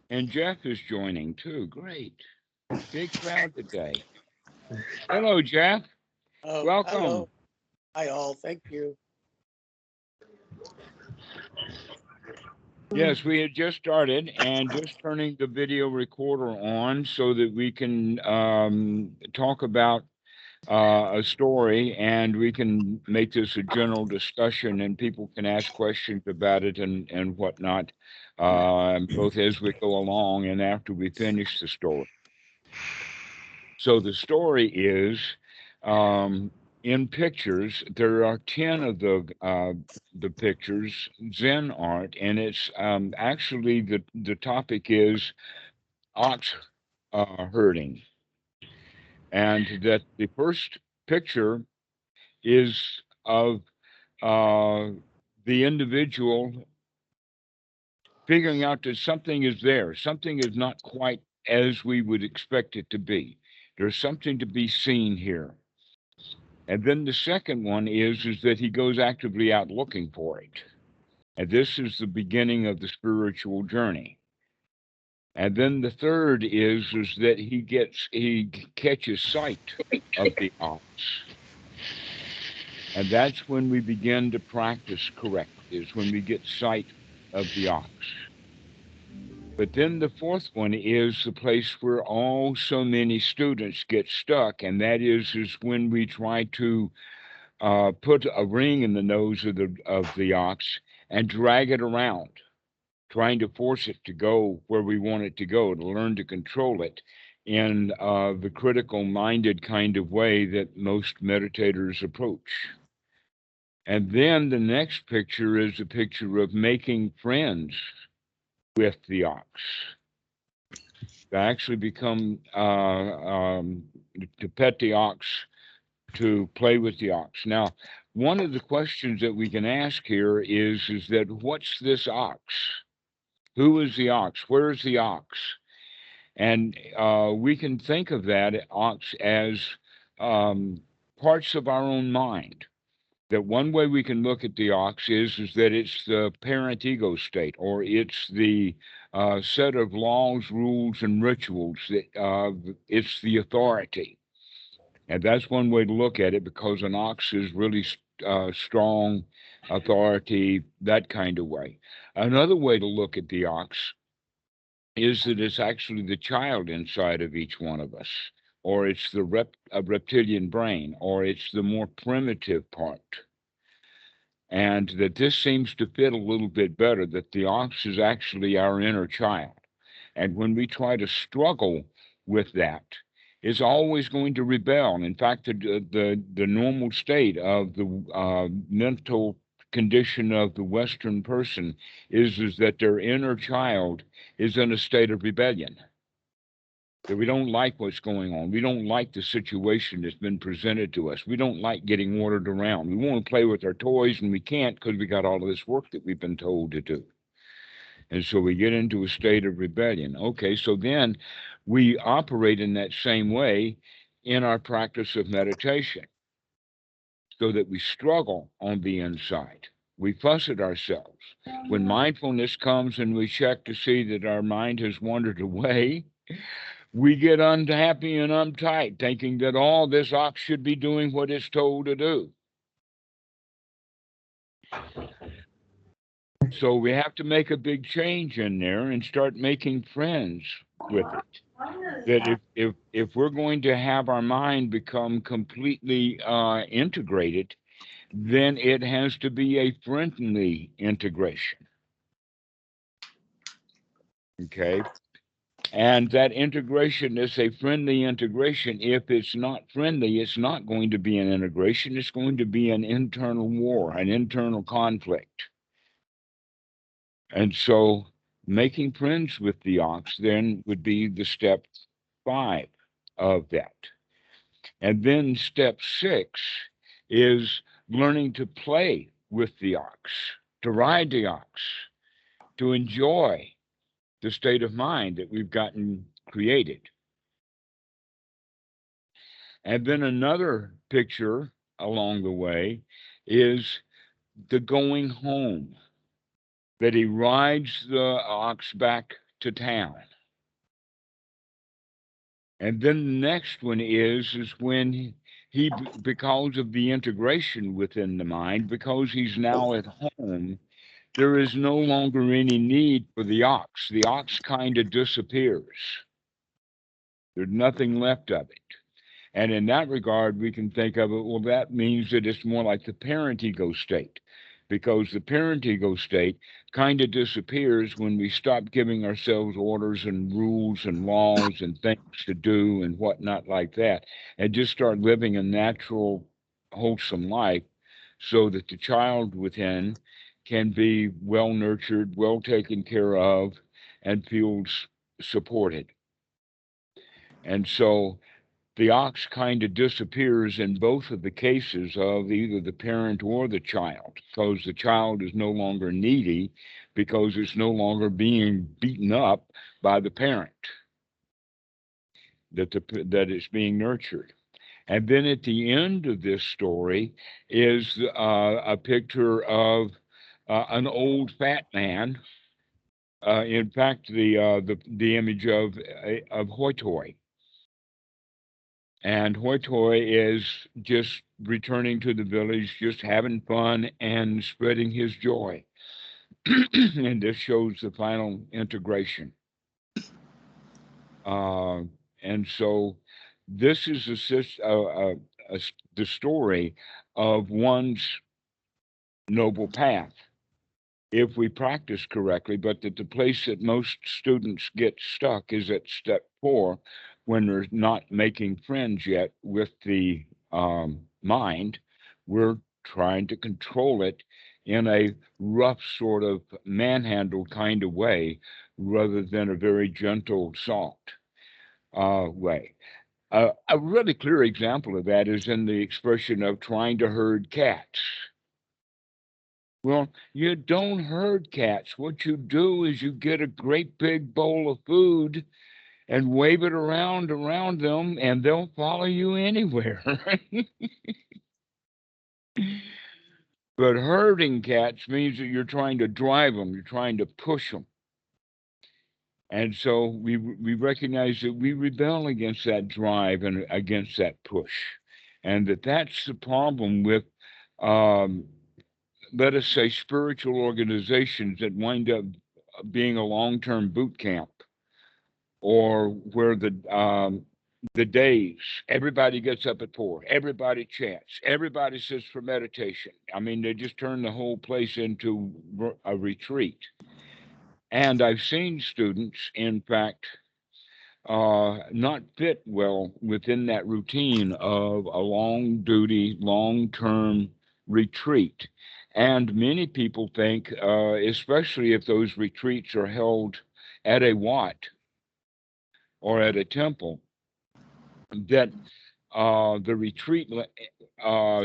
And Jeff is joining too. Great. Big crowd today. Hello, Jeff. Oh, Welcome. hello. Hi, all. Thank you. Yes, we had just started and just turning the video recorder on so that we can talk about a story, and we can make this a general discussion and people can ask questions about it and whatnot, both as we go along and after we finish the story. So the story is, in pictures, there are 10 of the pictures, Zen art, and it's actually the topic is ox herding. And that the first picture is of uh, the individual figuring out that something is there, something is not quite as we would expect it to be. There's something to be seen here. And then the second one is that he goes actively out looking for it. And this is the beginning of the spiritual journey. And then the third is that he catches sight of the ox. And that's when we begin to practice correctly, is when we get sight of the ox. But then the fourth one is the place where all so many students get stuck, and that is when we try to put a ring in the nose of the ox and drag it around, trying to force it to go where we want it to go, to learn to control it in the critical-minded kind of way that most meditators approach. And then the next picture is a picture of making friends with the ox. To actually become to pet the ox, to play with the ox. Now, one of the questions that we can ask here is that what's this ox? Who is the ox? Where is the ox? And we can think of that ox as parts of our own mind. That one way we can look at the ox is that it's the parent ego state, or it's the set of laws, rules, and rituals. That it's the authority. And that's one way to look at it, because an ox is really strong, authority, that kind of way. Another way to look at the ox is that it's actually the child inside of each one of us, or it's the reptilian brain, or it's the more primitive part. And that this seems to fit a little bit better, that the ox is actually our inner child. And when we try to struggle with that, is always going to rebel. In fact, the normal state of the mental condition of the Western person is that their inner child is in a state of rebellion. That we don't like what's going on. We don't like the situation that's been presented to us. We don't like getting ordered around. We want to play with our toys and we can't because we got all of this work that we've been told to do. And so we get into a state of rebellion. Okay, so then we operate in that same way in our practice of meditation, so that we struggle on the inside. We fuss at ourselves. When mindfulness comes and we check to see that our mind has wandered away, we get unhappy and uptight, thinking that all this ox should be doing what it's told to do. So we have to make a big change in there and start making friends with it. That if we're going to have our mind become completely integrated, then it has to be a friendly integration. Okay. And that integration is a friendly integration. If it's not friendly, it's not going to be an integration. It's going to be an internal war, an internal conflict. And so making friends with the ox then would be the step 5 of that. And then step 6 is learning to play with the ox, to ride the ox, to enjoy the state of mind that we've gotten created. And then another picture along the way is the going home, that he rides the ox back to town. And then the next one is when he, because of the integration within the mind, because he's now at home, there is no longer any need for the ox. The ox kind of disappears. There's nothing left of it. And in that regard, we can think of it, well, that means that it's more like the parent ego state, because the parent ego state kind of disappears when we stop giving ourselves orders and rules and laws and things to do and whatnot like that, and just start living a natural, wholesome life so that the child within can be well nurtured, well taken care of, and feels supported. And so the ox kind of disappears in both of the cases of either the parent or the child, because the child is no longer needy, because it's no longer being beaten up by the parent, that it's being nurtured. And then at the end of this story is a picture of an old fat man. In fact, the image of Hoi Toi. And Hoi Toi is just returning to the village, just having fun and spreading his joy. And this shows the final integration. Uh, and so this is the story of one's noble path, if we practice correctly, but that the place that most students get stuck is at step 4, when they're not making friends yet with the mind. We're trying to control it in a rough sort of manhandle kind of way, rather than a very gentle, soft way. A really clear example of that is in the expression of trying to herd cats. Well, you don't herd cats. What you do is you get a great big bowl of food and wave it around them, and they'll follow you anywhere. But herding cats means that you're trying to drive them, you're trying to push them. And so we recognize that we rebel against that drive and against that push, and that's the problem with um, let us say, spiritual organizations that wind up being a long-term boot camp, or where the days everybody gets up at 4, everybody chants, everybody sits for meditation. I mean, they just turn the whole place into a retreat. And I've seen students, in fact, not fit well within that routine of a long duty, long term retreat. And many people think, especially if those retreats are held at a wat or at a temple, that the retreat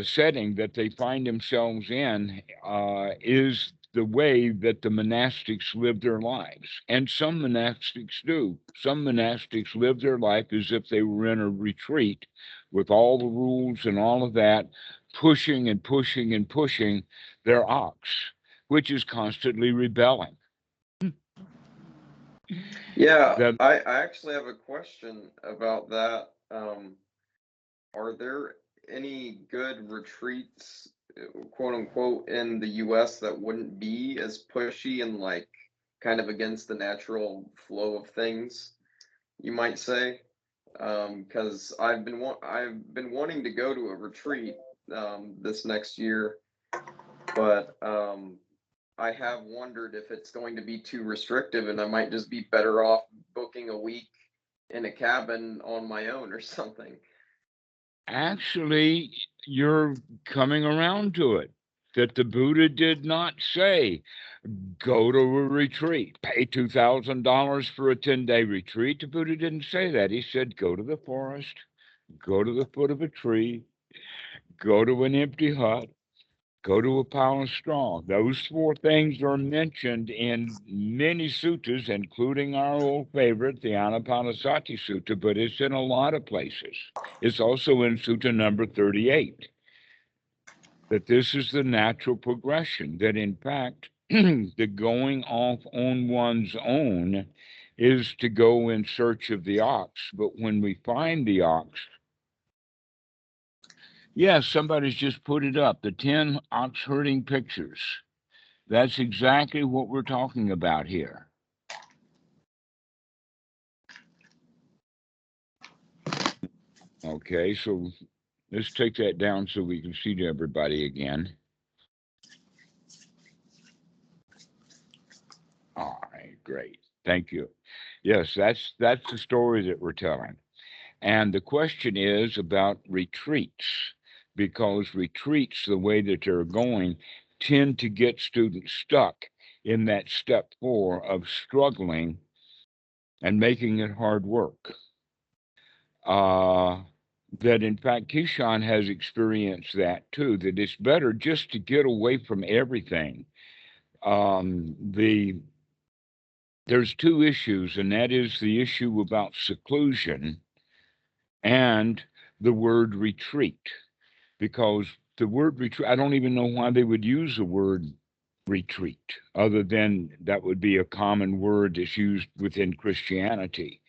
setting that they find themselves in is the way that the monastics live their lives. And some monastics do. Some monastics live their life as if they were in a retreat with all the rules and all of that, pushing and pushing and pushing their ox, which is constantly rebelling. Yeah, That I actually have a question about that. Are there any good retreats, quote unquote, in the US that wouldn't be as pushy and like kind of against the natural flow of things, you might say? Because I've been wanting to go to a retreat this next year, but I have wondered if it's going to be too restrictive and I might just be better off booking a week in a cabin on my own or something. actually, you're coming around to it. That the Buddha did not say, go to a retreat, pay $2,000 for a 10-day retreat. The Buddha didn't say that. He said, go to the forest, go to the foot of a tree, go to an empty hut, go to a pile of straw. Those 4 things are mentioned in many suttas, including our old favorite, the Anapanasati Sutta, but it's in a lot of places. It's also in Sutta number 38, that this is the natural progression, that in fact, the going off on one's own is to go in search of the ox. But when we find the ox, yes, somebody's just put it up, the 10 ox herding pictures. That's exactly what we're talking about here. Okay, so let's take that down so we can see everybody again. All right, great. Thank you. Yes, that's the story that we're telling. And the question is about retreats, because retreats, the way that they're going, tend to get students stuck in that step 4 of struggling and making it hard work. That in fact, Keyshawn has experienced that too, that it's better just to get away from everything. There's 2 issues, and that is the issue about seclusion and the word retreat, because the word retreat, I don't even know why they would use the word retreat, other than that would be a common word that's used within Christianity.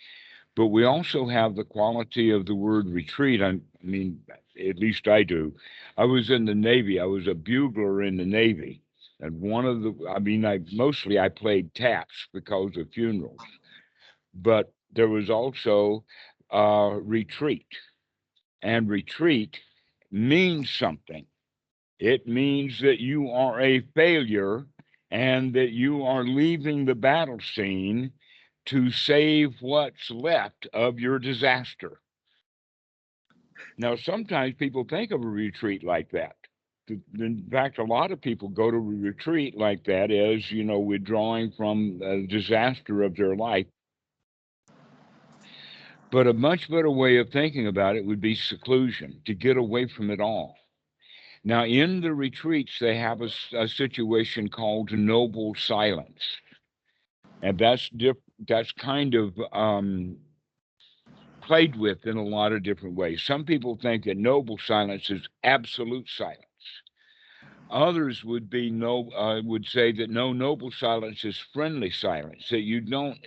But we also have the quality of the word retreat. I mean, at least I do. I was in the Navy. I was a bugler in the Navy. And I played taps because of funerals. But there was also retreat. And retreat means something. It means that you are a failure and that you are leaving the battle scene to save what's left of your disaster. Now, sometimes people think of a retreat like that. In fact, a lot of people go to a retreat like that as, withdrawing from the disaster of their life. But a much better way of thinking about it would be seclusion, to get away from it all. Now, in the retreats, they have a situation called noble silence. And that's kind of played with in a lot of different ways. Some people think that noble silence is absolute silence. Others would say that no, noble silence is friendly silence, that you don't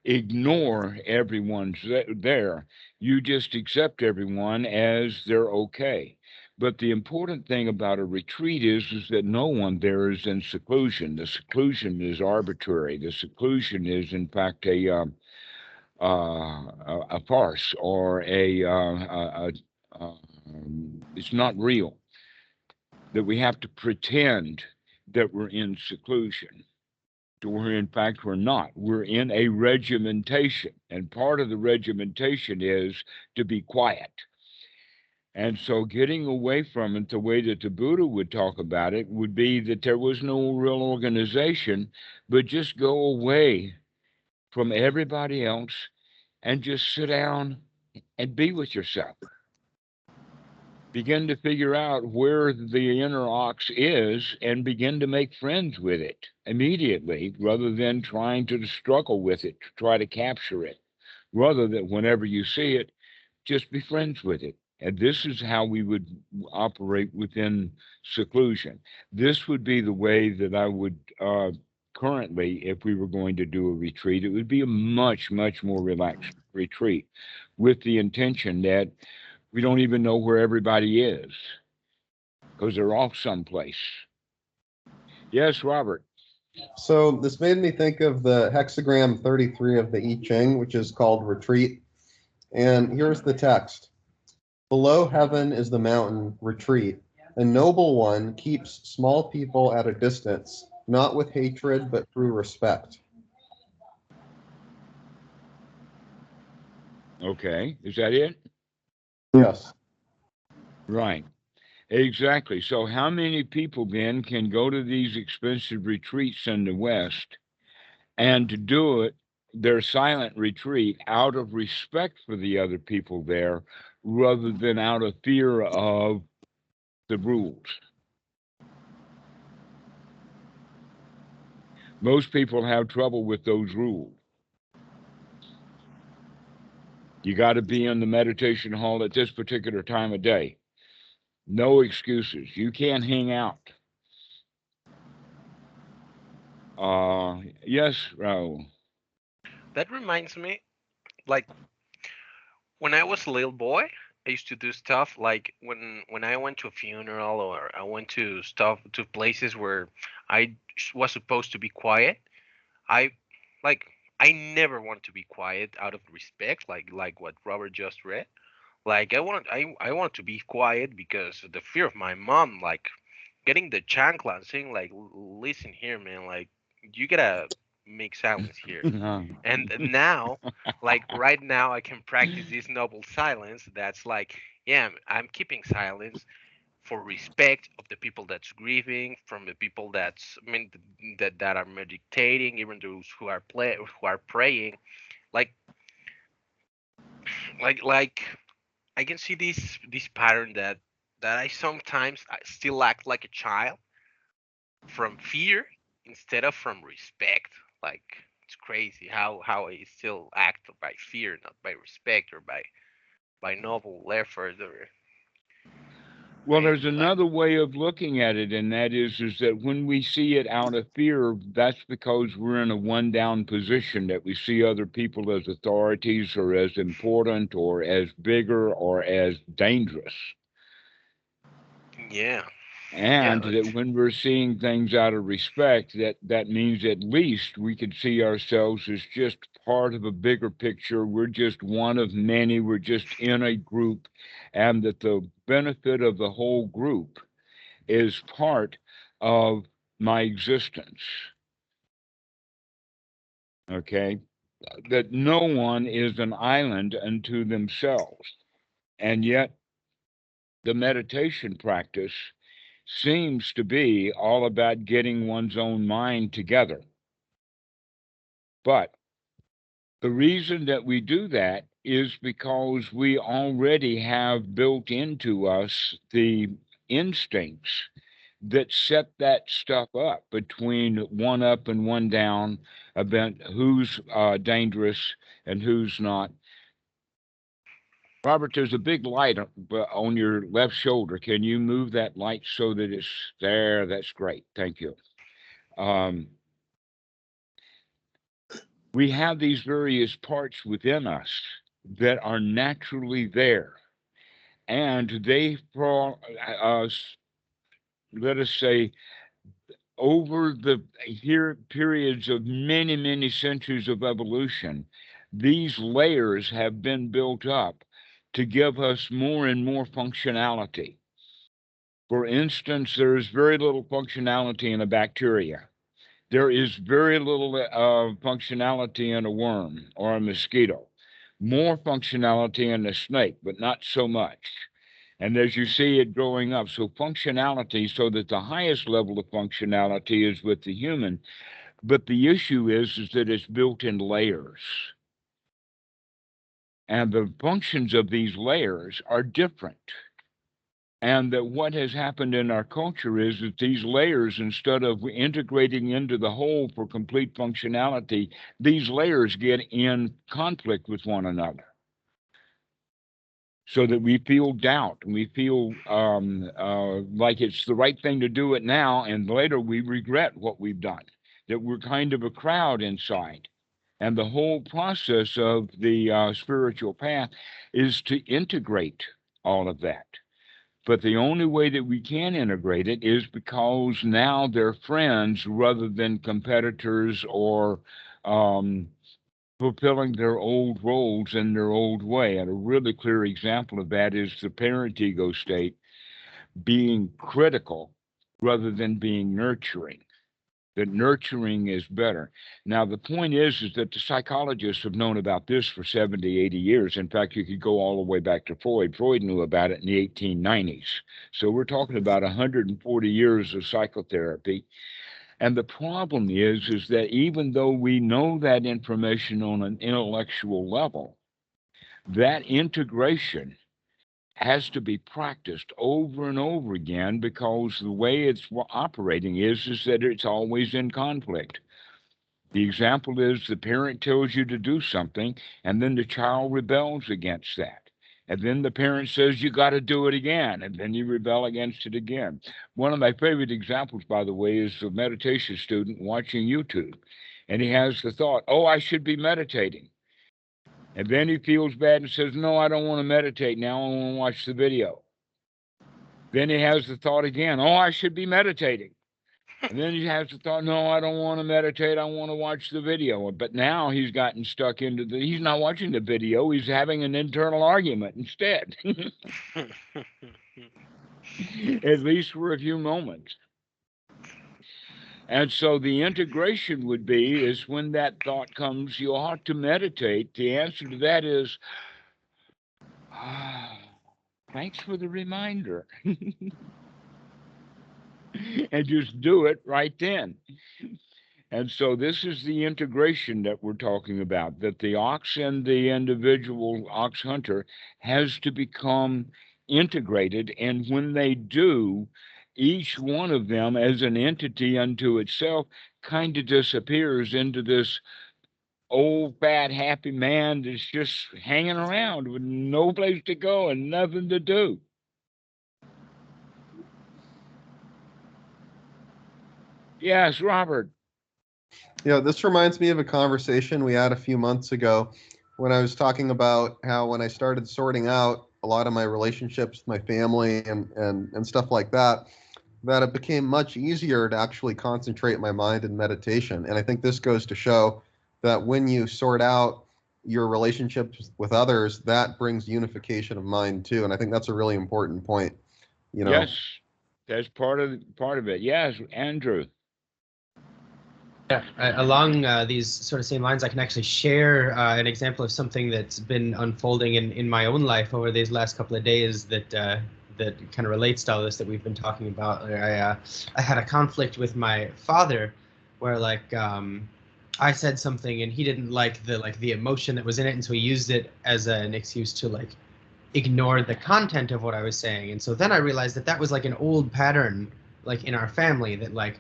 ignore everyone's there. You just accept everyone as they're okay. But the important thing about a retreat is that no one there is in seclusion. The seclusion is arbitrary. The seclusion is, in fact, a farce, or it's not real. That we have to pretend that we're in seclusion. Where in fact we're not. We're in a regimentation, and part of the regimentation is to be quiet. And so getting away from it, the way that the Buddha would talk about it, would be that there was no real organization, but just go away from everybody else and just sit down and be with yourself. Begin to figure out where the inner ox is and begin to make friends with it immediately, rather than trying to struggle with it, to try to capture it. Rather than whenever you see it, just be friends with it. And this is how we would operate within seclusion. This would be the way that I would currently, if we were going to do a retreat, it would be a much, much more relaxed retreat, with the intention that we don't even know where everybody is because they're off someplace. Yes, Robert. So this made me think of the hexagram 33 of the I Ching, which is called retreat. And here's the text. Below heaven is the mountain, retreat. A noble one keeps small people at a distance, not with hatred, but through respect. Okay, is that it? Yes. Right. Exactly. So how many people then can go to these expensive retreats in the West and to do it, their silent retreat, out of respect for the other people there, rather than out of fear of the rules? Most people have trouble with those rules. You got to be in the meditation hall at this particular time of day. No excuses. You can't hang out. Yes, Raul. That reminds me, like when I was a little boy, I used to do stuff like when I went to a funeral or I went to stuff to places where I was supposed to be quiet. I like I never want to be quiet out of respect, like what Robert just read. Like I want to be quiet because of the fear of my mom, like getting the chancla and saying like, listen here, man, like you gotta make silence here. And now, like right now, I can practice this noble silence. That's like, yeah, I'm keeping silence for respect of the people that's grieving, from the people that's I mean that are meditating, even those who are praying. Like like I can see this pattern that I sometimes I still act like a child from fear instead of from respect. Like it's crazy how I still act by fear, not by respect or by noble effort or Well, there's crazy. Like another way of looking at it, and that is that when we see it out of fear, that's because we're in a one down position, that we see other people as authorities or as important or as bigger or as dangerous. yeah, yeah, And that that's when we're seeing things out of respect, that means at least we could see ourselves as just part of a bigger picture. We're just one of many. We're just in a group, and that the benefit of the whole group is part of my existence. Okay, that no one is an island unto themselves, and yet the meditation practice seems to be all about getting one's own mind together. But the reason that we do that is because we already have built into us the instincts that set that stuff up between one up and one down, about who's dangerous and who's not. Robert, there's a big light on your left shoulder. Can you move that light so that it's there? That's great. Thank you. Um, we have these various parts within us that are naturally there, and they, for let us say, over the here periods of many, many centuries of evolution, these layers have been built up to give us more and more functionality. For instance, there is very little functionality in a bacteria. There is very little functionality in a worm or a mosquito. More functionality in a snake, but not so much. And as you see it growing up, so functionality, so that the highest level of functionality is with the human. But the issue is that it's built in layers. And the functions of these layers are different. And that what has happened in our culture is that these layers, instead of integrating into the whole for complete functionality, these layers get in conflict with one another. So that we feel doubt and we feel like it's the right thing to do it now, and later we regret what we've done, that we're kind of a crowd inside. And the whole process of the spiritual path is to integrate all of that. But the only way that we can integrate it is because now they're friends rather than competitors or um, fulfilling their old roles in their old way. And a really clear example of that is the parent ego state being critical rather than being nurturing. That nurturing is better. Now, the point is that the psychologists have known about this for 70, 80 years. In fact, you could go all the way back to Freud. Freud knew about it in the 1890s. So we're talking about 140 years of psychotherapy. And the problem is that even though we know that information on an intellectual level, that integration has to be practiced over and over again, because the way it's operating is that it's always in conflict. The example is the parent tells you to do something, and then the child rebels against that. And then the parent says, you got to do it again. And then you rebel against it again. One of my favorite examples, by the way, is a meditation student watching YouTube. And he has the thought, oh, I should be meditating. And then he feels bad and says, no, I don't want to meditate now. I want to watch the video. Then he has the thought again, oh, I should be meditating. And then he has the thought, no, I don't want to meditate. I want to watch the video. But now he's gotten stuck into he's not watching the video. He's having an internal argument instead, at least for a few moments. And so the integration would be is when that thought comes, you ought to meditate. The answer to that is, thanks for the reminder. And just do it right then. And so this is the integration that we're talking about, that the ox and the individual ox hunter has to become integrated. And when they do, each one of them as an entity unto itself kind of disappears into this old, fat, happy man that's just hanging around with no place to go and nothing to do. Yes, Robert. Yeah, this reminds me of a conversation we had a few months ago when I was talking about how when I started sorting out a lot of my relationships with my family and stuff like that, that it became much easier to actually concentrate my mind in meditation. And I think this goes to show that when you sort out your relationships with others, that brings unification of mind too. And I think that's a really important point. You know. Yes, that's part of it. Yes, Andrew. Yeah, along these sort of same lines, I can actually share an example of something that's been unfolding in my own life over these last couple of days that that kind of relates to all this that we've been talking about. I had a conflict with my father where I said something and he didn't like the emotion that was in it, and so he used it as an excuse to ignore the content of what I was saying. And so then I realized that that was an old pattern in our family, that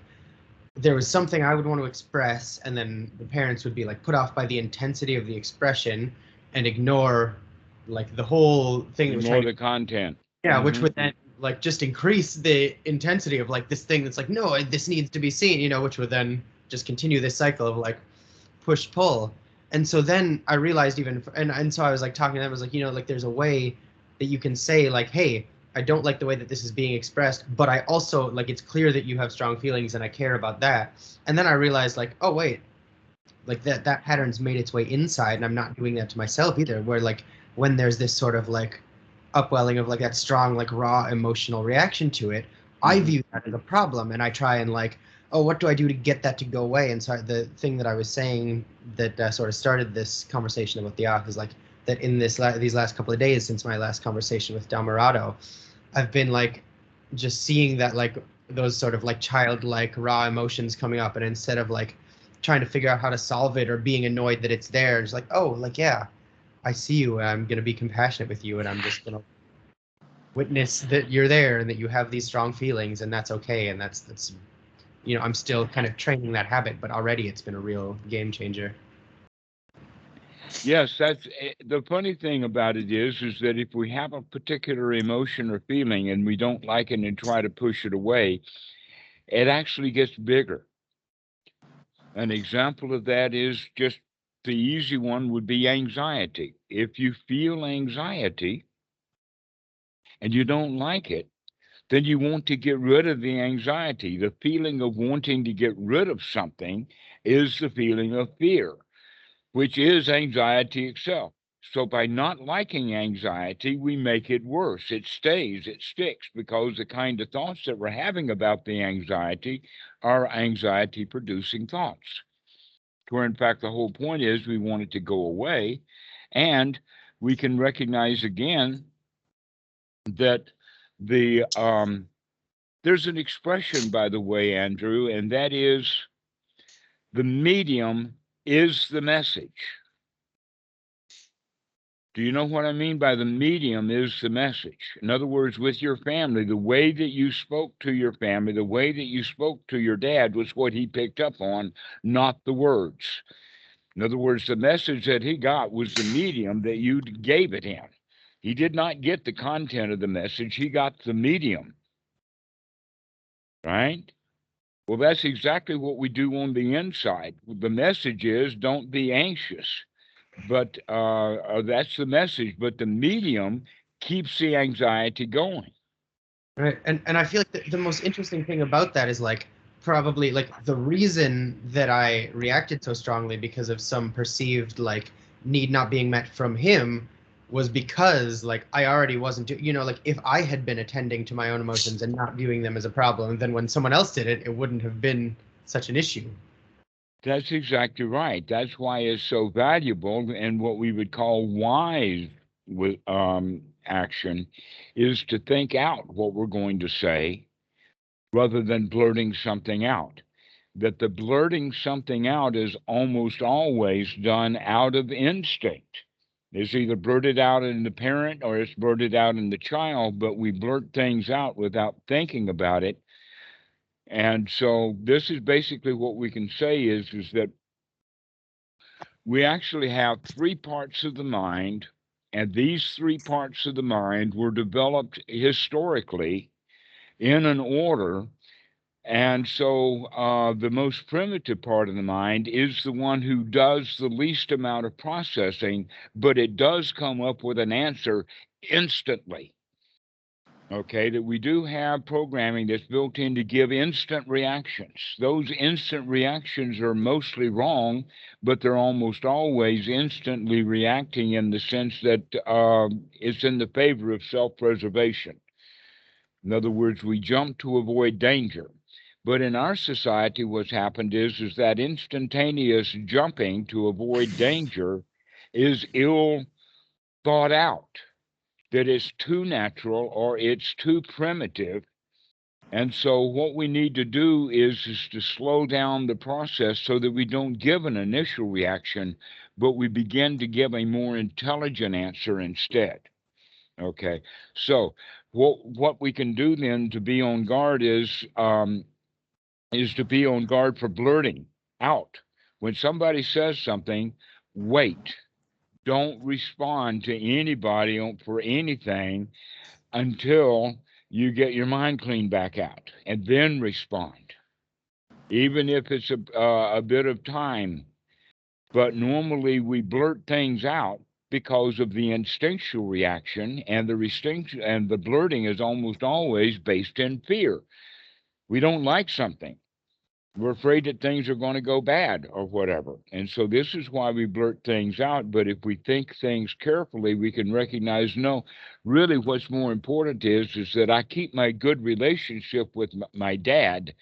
there was something I would want to express, and then the parents would be put off by the intensity of the expression and ignore the whole thing. Ignore the content. Yeah, which would then just increase the intensity of this thing that's no, this needs to be seen, which would then just continue this cycle of push pull. And so then I realized and so I was talking to them, I was there's a way that you can say hey, I don't like the way that this is being expressed, but I also it's clear that you have strong feelings and I care about that. And then I realized oh wait, that pattern's made its way inside, and I'm not doing that to myself either, where when there's this sort of upwelling of that strong raw emotional reaction to it, I view that as a problem, and I try and oh, what do I do to get that to go away? And so the thing that I was saying that sort of started this conversation about the ox is that in these last couple of days since my last conversation with Dhammarato, I've been just seeing that those sort of childlike raw emotions coming up, and instead of trying to figure out how to solve it or being annoyed that it's there, it's oh, yeah, I see you, and I'm going to be compassionate with you, and I'm just going to witness that you're there and that you have these strong feelings, and that's okay. And that's I'm still kind of training that habit, but already it's been a real game changer. Yes, that's the funny thing about it is that if we have a particular emotion or feeling and we don't like it and try to push it away, it actually gets bigger. An example of that is just the easy one would be anxiety. If you feel anxiety and you don't like it, then you want to get rid of the anxiety. The feeling of wanting to get rid of something is the feeling of fear, which is anxiety itself. So by not liking anxiety, we make it worse. It stays, it sticks, because the kind of thoughts that we're having about the anxiety are anxiety-producing thoughts. Where in fact, the whole point is we want it to go away. And we can recognize again that there's an expression, by the way, Andrew, and that is the medium is the message. Do you know what I mean by the medium is the message? In other words, with your family, the way that you spoke to your family, the way that you spoke to your dad was what he picked up on, not the words. In other words, the message that he got was the medium that you gave it him. He did not get the content of the message, he got the medium, right? Well, that's exactly what we do on the inside. The message is don't be anxious, but that's the message. But the medium keeps the anxiety going. Right. And I feel like the most interesting thing about that is like probably like the reason that I reacted so strongly because of some perceived like need not being met from him was because like I already wasn't you know, like if I had been attending to my own emotions and not viewing them as a problem, then when someone else did it, it wouldn't have been such an issue. That's exactly right. That's why it's so valuable, and what we would call wise with action is to think out what we're going to say rather than blurting something out. That the blurting something out is almost always done out of instinct. It's either blurted out in the parent or it's blurted out in the child, but we blurt things out without thinking about it. And so this is basically what we can say is that we actually have three parts of the mind, and these three parts of the mind were developed historically in an order. And so the most primitive part of the mind is the one who does the least amount of processing, but it does come up with an answer instantly. Okay, that we do have programming that's built in to give instant reactions. Those instant reactions are mostly wrong, but they're almost always instantly reacting in the sense that it's in the favor of self-preservation. In other words, we jump to avoid danger. But in our society, what's happened is that instantaneous jumping to avoid danger is ill thought out, that it's too natural or it's too primitive. And so what we need to do is to slow down the process so that we don't give an initial reaction, but we begin to give a more intelligent answer instead. Okay, so what we can do then to be on guard is to be on guard for blurting out. When somebody says something, wait. Don't respond to anybody for anything until you get your mind cleaned back out, and then respond, even if it's a bit of time. But normally we blurt things out because of the instinctual reaction, and the blurting is almost always based in fear. We don't like something. We're afraid that things are going to go bad or whatever. And so this is why we blurt things out. But if we think things carefully, we can recognize, no, really what's more important is that I keep my good relationship with my dad.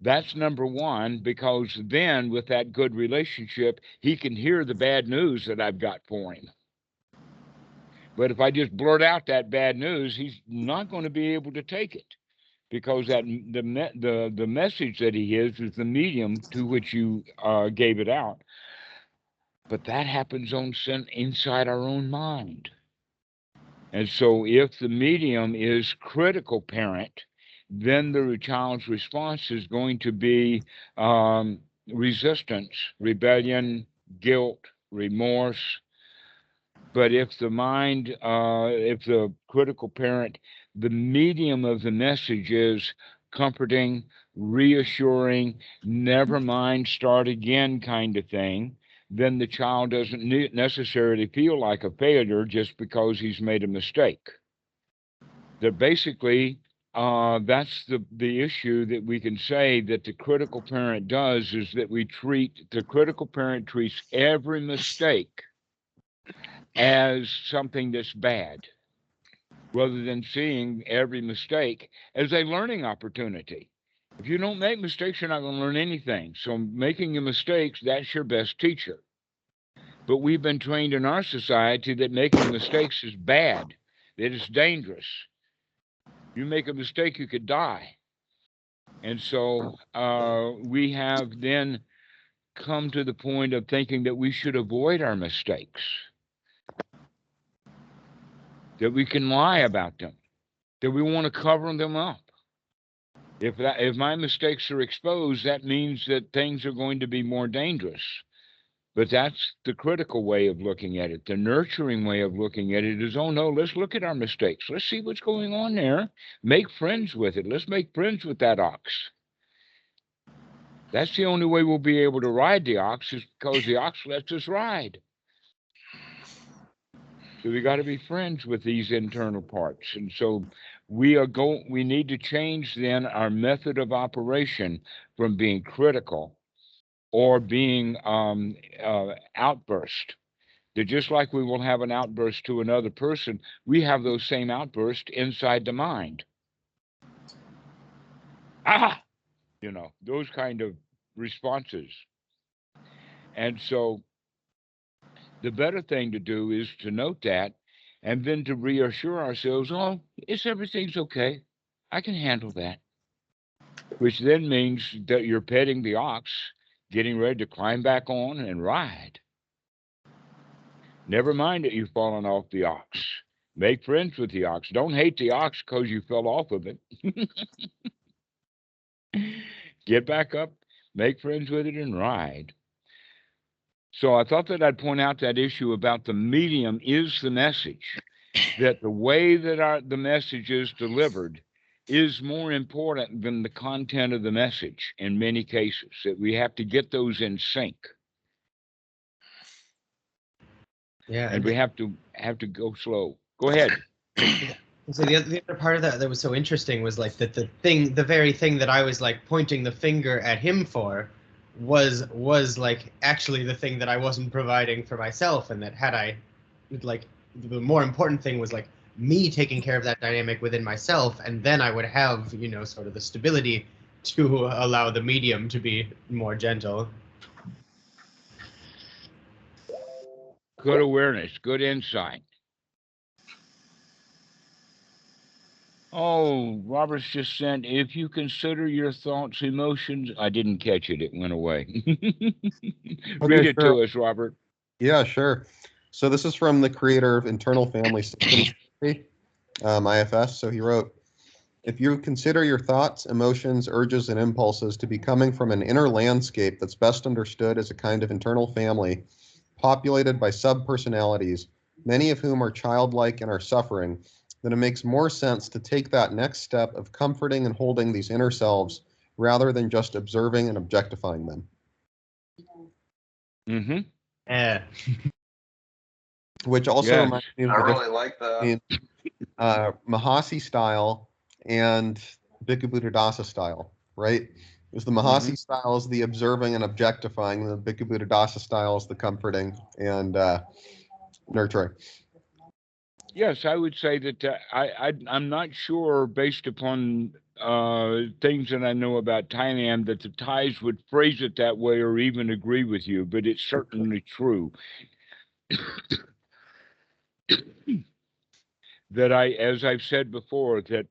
That's number one, because then with that good relationship, he can hear the bad news that I've got for him. But if I just blurt out that bad news, he's not going to be able to take it, because that the message that he is the medium to which you gave it out. But that happens inside our own mind. And so if the medium is critical parent, then the child's response is going to be resistance, rebellion, guilt, remorse. But if the mind, if the critical parent, the medium of the message is comforting, reassuring, never mind, start again kind of thing, then the child doesn't necessarily feel like a failure just because he's made a mistake. That basically, that's the issue that we can say that the critical parent does, is that the critical parent treats every mistake as something that's bad, rather than seeing every mistake as a learning opportunity. If you don't make mistakes, you're not going to learn anything. So making the mistakes, that's your best teacher. But we've been trained in our society that making mistakes is bad, that it's dangerous. You make a mistake, you could die. And so we have then come to the point of thinking that we should avoid our mistakes. that we can lie about them, that we want to cover them up. If my mistakes are exposed, that means that things are going to be more dangerous. But that's the critical way of looking at it. The nurturing way of looking at it is, oh no, let's look at our mistakes. Let's see what's going on there. Make friends with it. Let's make friends with that ox. That's the only way we'll be able to ride the ox, is because the ox lets us ride. So we got to be friends with these internal parts. And so we need to change then our method of operation from being critical or being outburst. That just like we will have an outburst to another person, we have those same outbursts inside the mind. Those kind of responses. And so the better thing to do is to note that, and then to reassure ourselves, oh, everything's okay. I can handle that. Which then means that you're petting the ox, getting ready to climb back on and ride. Never mind that you've fallen off the ox. Make friends with the ox. Don't hate the ox because you fell off of it. Get back up, make friends with it, and ride. So I thought that I'd point out that issue about the medium is the message, that the way that the message is delivered is more important than the content of the message in many cases, that we have to get those in sync. Yeah, And we have to go slow. Go ahead. So the other part of that was so interesting was like that the very thing that I was like pointing the finger at him for was like actually the thing that I wasn't providing for myself, and that had I, like, the more important thing was like me taking care of that dynamic within myself, and then I would have, sort of the stability to allow the medium to be more gentle. Good awareness, good insight. Oh, Robert's just sent, if you consider your thoughts, emotions. I didn't catch it. It went away. Read it to us, Robert. Yeah, sure. So this is from the creator of Internal Family Systems Theory, IFS. So he wrote, if you consider your thoughts, emotions, urges, and impulses to be coming from an inner landscape that's best understood as a kind of internal family, populated by sub-personalities, many of whom are childlike and are suffering, then it makes more sense to take that next step of comforting and holding these inner selves rather than just observing and objectifying them. Mm-hmm. Yeah. Which also reminds me of I the really like that. Mahasi style and Bhikkhu Buddhadasa style, right? Because the Mahasi style is the observing and objectifying, the Bhikkhu Buddhadasa style is the comforting and nurturing. Yes, I would say that I'm not sure, based upon things that I know about Thailand, that the Thais would phrase it that way or even agree with you, but it's certainly true. That as I've said before, that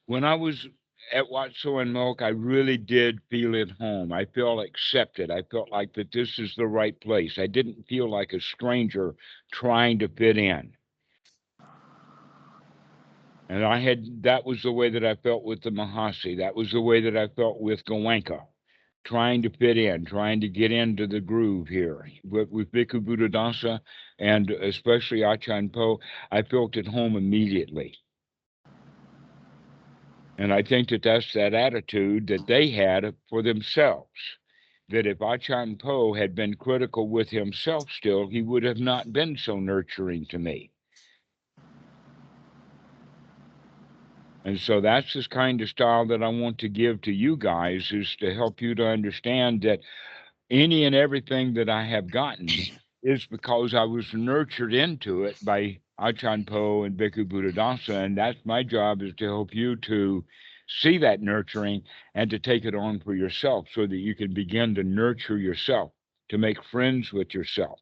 when I was at Wat So and Milk, I really did feel at home. I felt accepted. I felt like that this is the right place. I didn't feel like a stranger trying to fit in. And that was the way that I felt with the Mahasi. That was the way that I felt with Goenka, trying to fit in, trying to get into the groove here. With Bhikkhu Buddhadasa and especially Achan Po, I felt at home immediately. And I think that that's that attitude that they had for themselves. That if Achan Po had been critical with himself still, he would have not been so nurturing to me. And so that's this kind of style that I want to give to you guys, is to help you to understand that any and everything that I have gotten is because I was nurtured into it by Achan Po and Bhikkhu Buddhadasa. And that's my job, is to help you to see that nurturing and to take it on for yourself so that you can begin to nurture yourself, to make friends with yourself.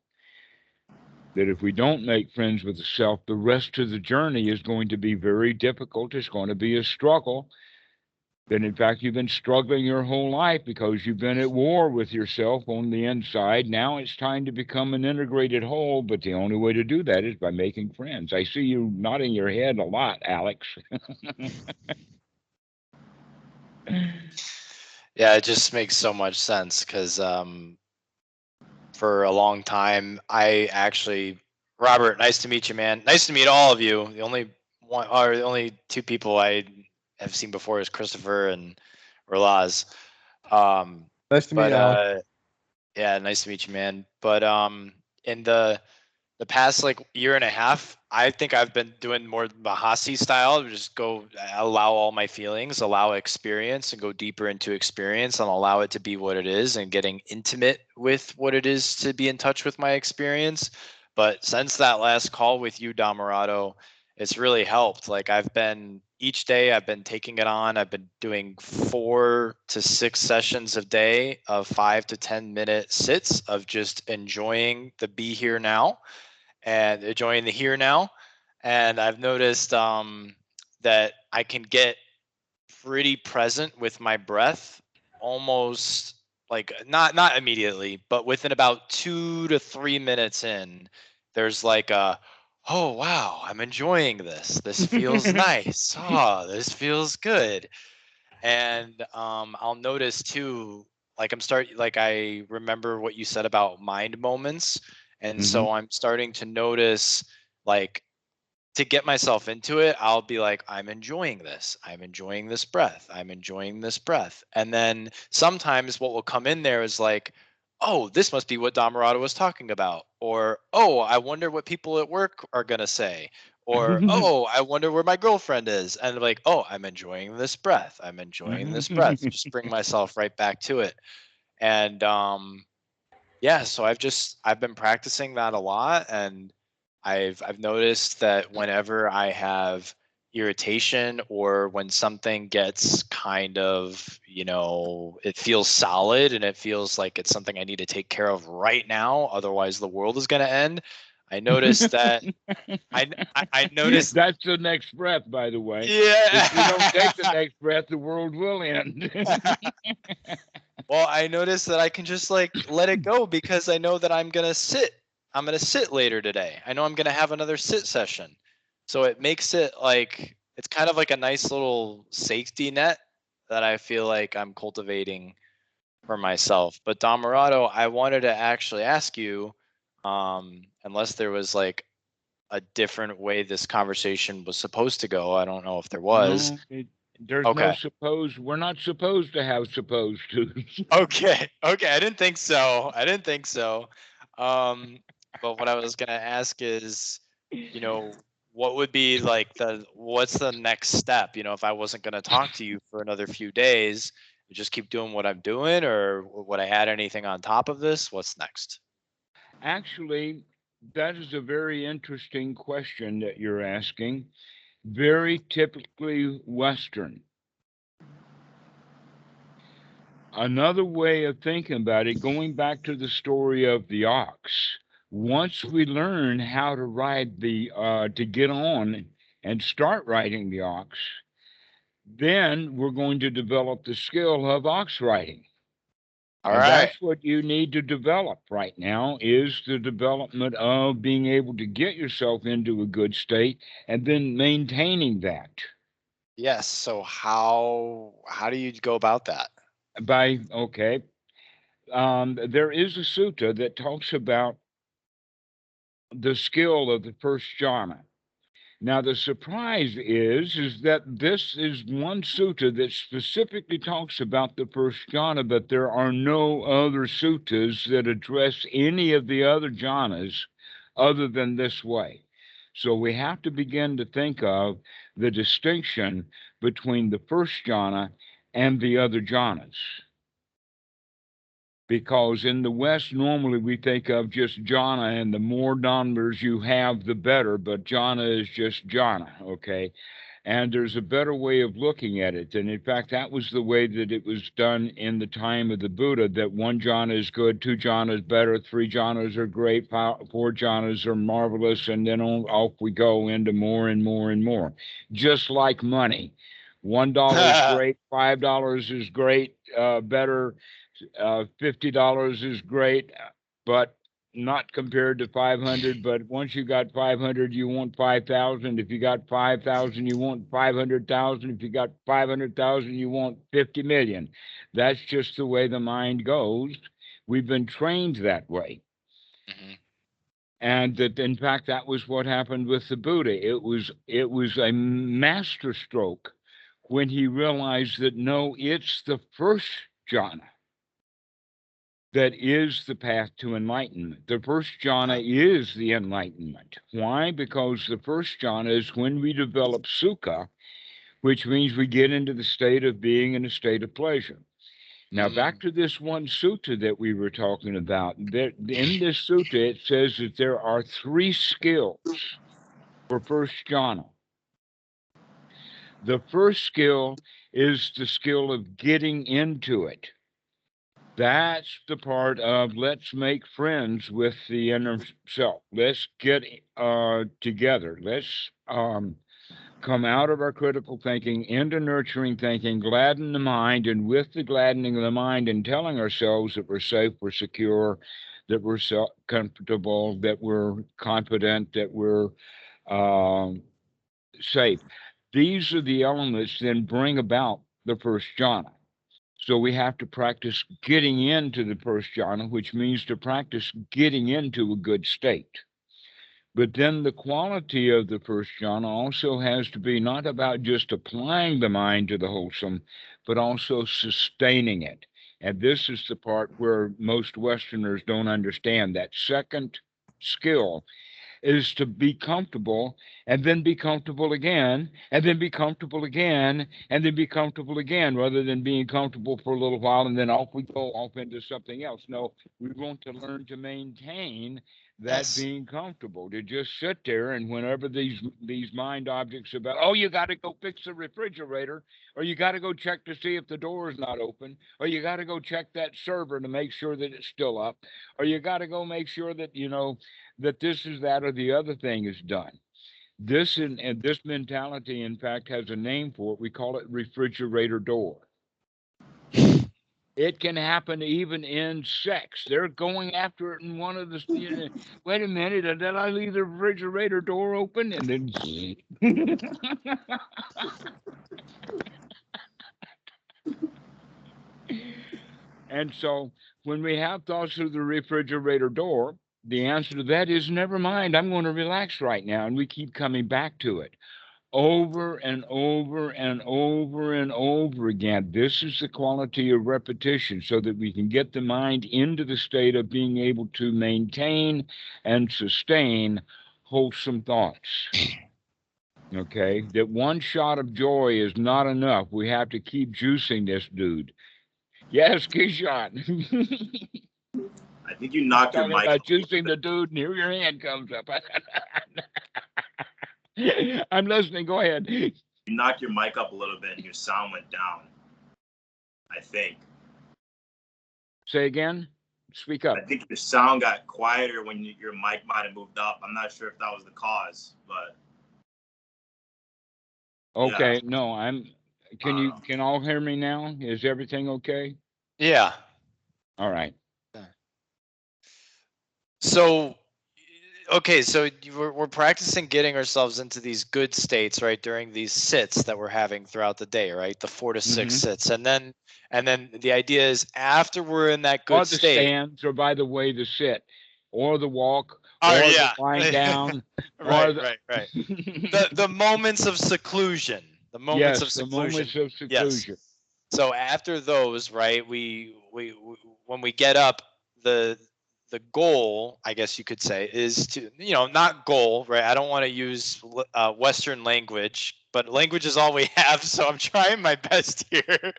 That if we don't make friends with the self, the rest of the journey is going to be very difficult. It's going to be a struggle. Then, in fact, you've been struggling your whole life because you've been at war with yourself on the inside. Now it's time to become an integrated whole, but the only way to do that is by making friends. I see you nodding your head a lot, Alex. Yeah, it just makes so much sense because for a long time, I actually, Robert, nice to meet you, man. Nice to meet all of you. The only one, or the only two people I have seen before is Christopher and Rolaz. Nice to meet But you, Alex. yeah, nice to meet you, man. But in the past like year and a half, I think I've been doing more Mahasi style, just go allow all my feelings, allow experience and go deeper into experience and allow it to be what it is and getting intimate with what it is to be in touch with my experience. But since that last call with you, Dhammarato, it's really helped. Like each day I've been taking it on. I've been doing 4 to 6 sessions a day of 5 to 10-minute sits of just enjoying the be here now and enjoying the here now. And I've noticed that I can get pretty present with my breath almost like not immediately, but within about 2 to 3 minutes in, there's like a, oh wow, I'm enjoying this. This feels nice. Oh, this feels good. And I'll notice too, like I remember what you said about mind moments. And Mhm. so I'm starting to notice, like, to get myself into it, I'll be like, I'm enjoying this. I'm enjoying this breath. I'm enjoying this breath. And then sometimes what will come in there is like, oh, this must be what Dhammarato was talking about. Or, oh, I wonder what people at work are going to say. Or, oh, I wonder where my girlfriend is. And I'm like, oh, I'm enjoying this breath. I'm enjoying this breath. Just bring myself right back to it. And yeah, so I've been practicing that a lot, and I've noticed that whenever I have irritation or when something gets kind of, it feels solid and it feels like it's something I need to take care of right now, otherwise the world is going to end. I noticed that I noticed. That's the next breath, by the way. If you don't take the Yeah. next breath, the world will end. Well, I noticed that I can just like let it go because I know that I'm gonna sit. I'm gonna sit later today. I know I'm gonna have another sit session. So it makes it like it's kind of like a nice little safety net that I feel like I'm cultivating for myself. But Dhammarato, I wanted to actually ask you, unless there was like a different way this conversation was supposed to go. I don't know if there was. No, there's no Okay. suppose. We're not supposed to have supposed to. Okay. Okay. I didn't think so. I didn't think so. Um, but what I was gonna ask is, you know, what would be like what's the next step? If I wasn't gonna talk to you for another few days, just keep doing what I'm doing, or would I add anything on top of this? What's next? Actually, that is a very interesting question that you're asking. Very typically Western. Another way of thinking about it, going back to the story of the ox, once we learn how to ride to get on and start riding the ox, then we're going to develop the skill of ox riding. All And right. that's what you need to develop right now is the development of being able to get yourself into a good state and then maintaining that Yes. So how do you go about that? okay. There is a sutta that talks about the skill of the first jhana. Now, the surprise is that this is one sutta that specifically talks about the first jhana, but there are no other suttas that address any of the other jhanas other than this way. So we have to begin to think of the distinction between the first jhana and the other jhanas. Because in the West, normally we think of just jhana, and the more numbers you have, the better, but jhana is just jhana, okay? And there's a better way of looking at it. And in fact, that was the way that it was done in the time of the Buddha, that one jhana is good, two jhanas better, three jhanas are great, four jhanas are marvelous, and then off we go into more and more and more. Just like money. $1 is great, $5 is great, better, $50 is great, but not compared to 500. But once you got 500, you want 5,000. If you got 5,000, you want 500,000. If you got 500,000, you want 50 million. That's just the way the mind goes. We've been trained that way. Mhm. And that, in fact, that was what happened with the Buddha. It was a master stroke when he realized that no, it's the first jhana that is the path to enlightenment. The first jhana is the enlightenment. Why? Because the first jhana is when we develop sukha, which means we get into the state of being in a state of pleasure. Now, back to this one sutta that we were talking about. In this sutta, it says that there are 3 skills for first jhana. The first skill is the skill of getting into it. That's the part of let's make friends with the inner self. Let's get together. Let's come out of our critical thinking into nurturing thinking, gladden the mind, and with the gladdening of the mind and telling ourselves that we're safe, we're secure, that we're comfortable, that we're confident, that we're safe. These are the elements then bring about the first jhana. So we have to practice getting into the first jhana, which means to practice getting into a good state. But then the quality of the first jhana also has to be not about just applying the mind to the wholesome, but also sustaining it. And this is the part where most Westerners don't understand. That second skill is to be comfortable and then be comfortable again and then be comfortable again and then be comfortable again, rather than being comfortable for a little while and then off we go off into something else. No, we want to learn to maintain that Yes. being comfortable, to just sit there, and whenever these mind objects about, oh, you got to go fix the refrigerator, or you got to go check to see if the door is not open, or you got to go check that server to make sure that it's still up, or you got to go make sure that that this is that or the other thing is done. This and this mentality, in fact, has a name for it. We call it refrigerator door. It can happen even in sex. They're going after it in one of the, wait a minute, did I leave the refrigerator door open? And then, and so when we have thoughts of the refrigerator door, the answer to that is never mind. I'm going to relax right now. And we keep coming back to it over and over and over and over again. This is the quality of repetition, so that we can get the mind into the state of being able to maintain and sustain wholesome thoughts. Okay, that one shot of joy is not enough. We have to keep juicing this dude. Yes, Keyshawn. I think you knocked your Talking mic about up a little juicing bit. the dude, and here your hand comes up. I'm listening. Go ahead. You knocked your mic up a little bit and your sound went down. I think. Say again. Speak up. I think your sound got quieter when your mic might have moved up. I'm not sure if that was the cause, but Okay, yeah. no, can all hear me now? Is everything okay? Yeah. All right. So, okay, so we're practicing getting ourselves into these good states, right, during these sits that we're having throughout the day, right? The 4 to 6 sits. And then the idea is after we're in that Or good the state. stands, or by the way, the sit, or the walk, Oh, or yeah. the lying down, Right, or the right. The moments of seclusion. The moments yes, of the seclusion. moments of seclusion. Yes. So after those, right, we when we get up, the goal, I guess you could say, is to, not goal, right? I don't want to use Western language, but language is all we have, so I'm trying my best here.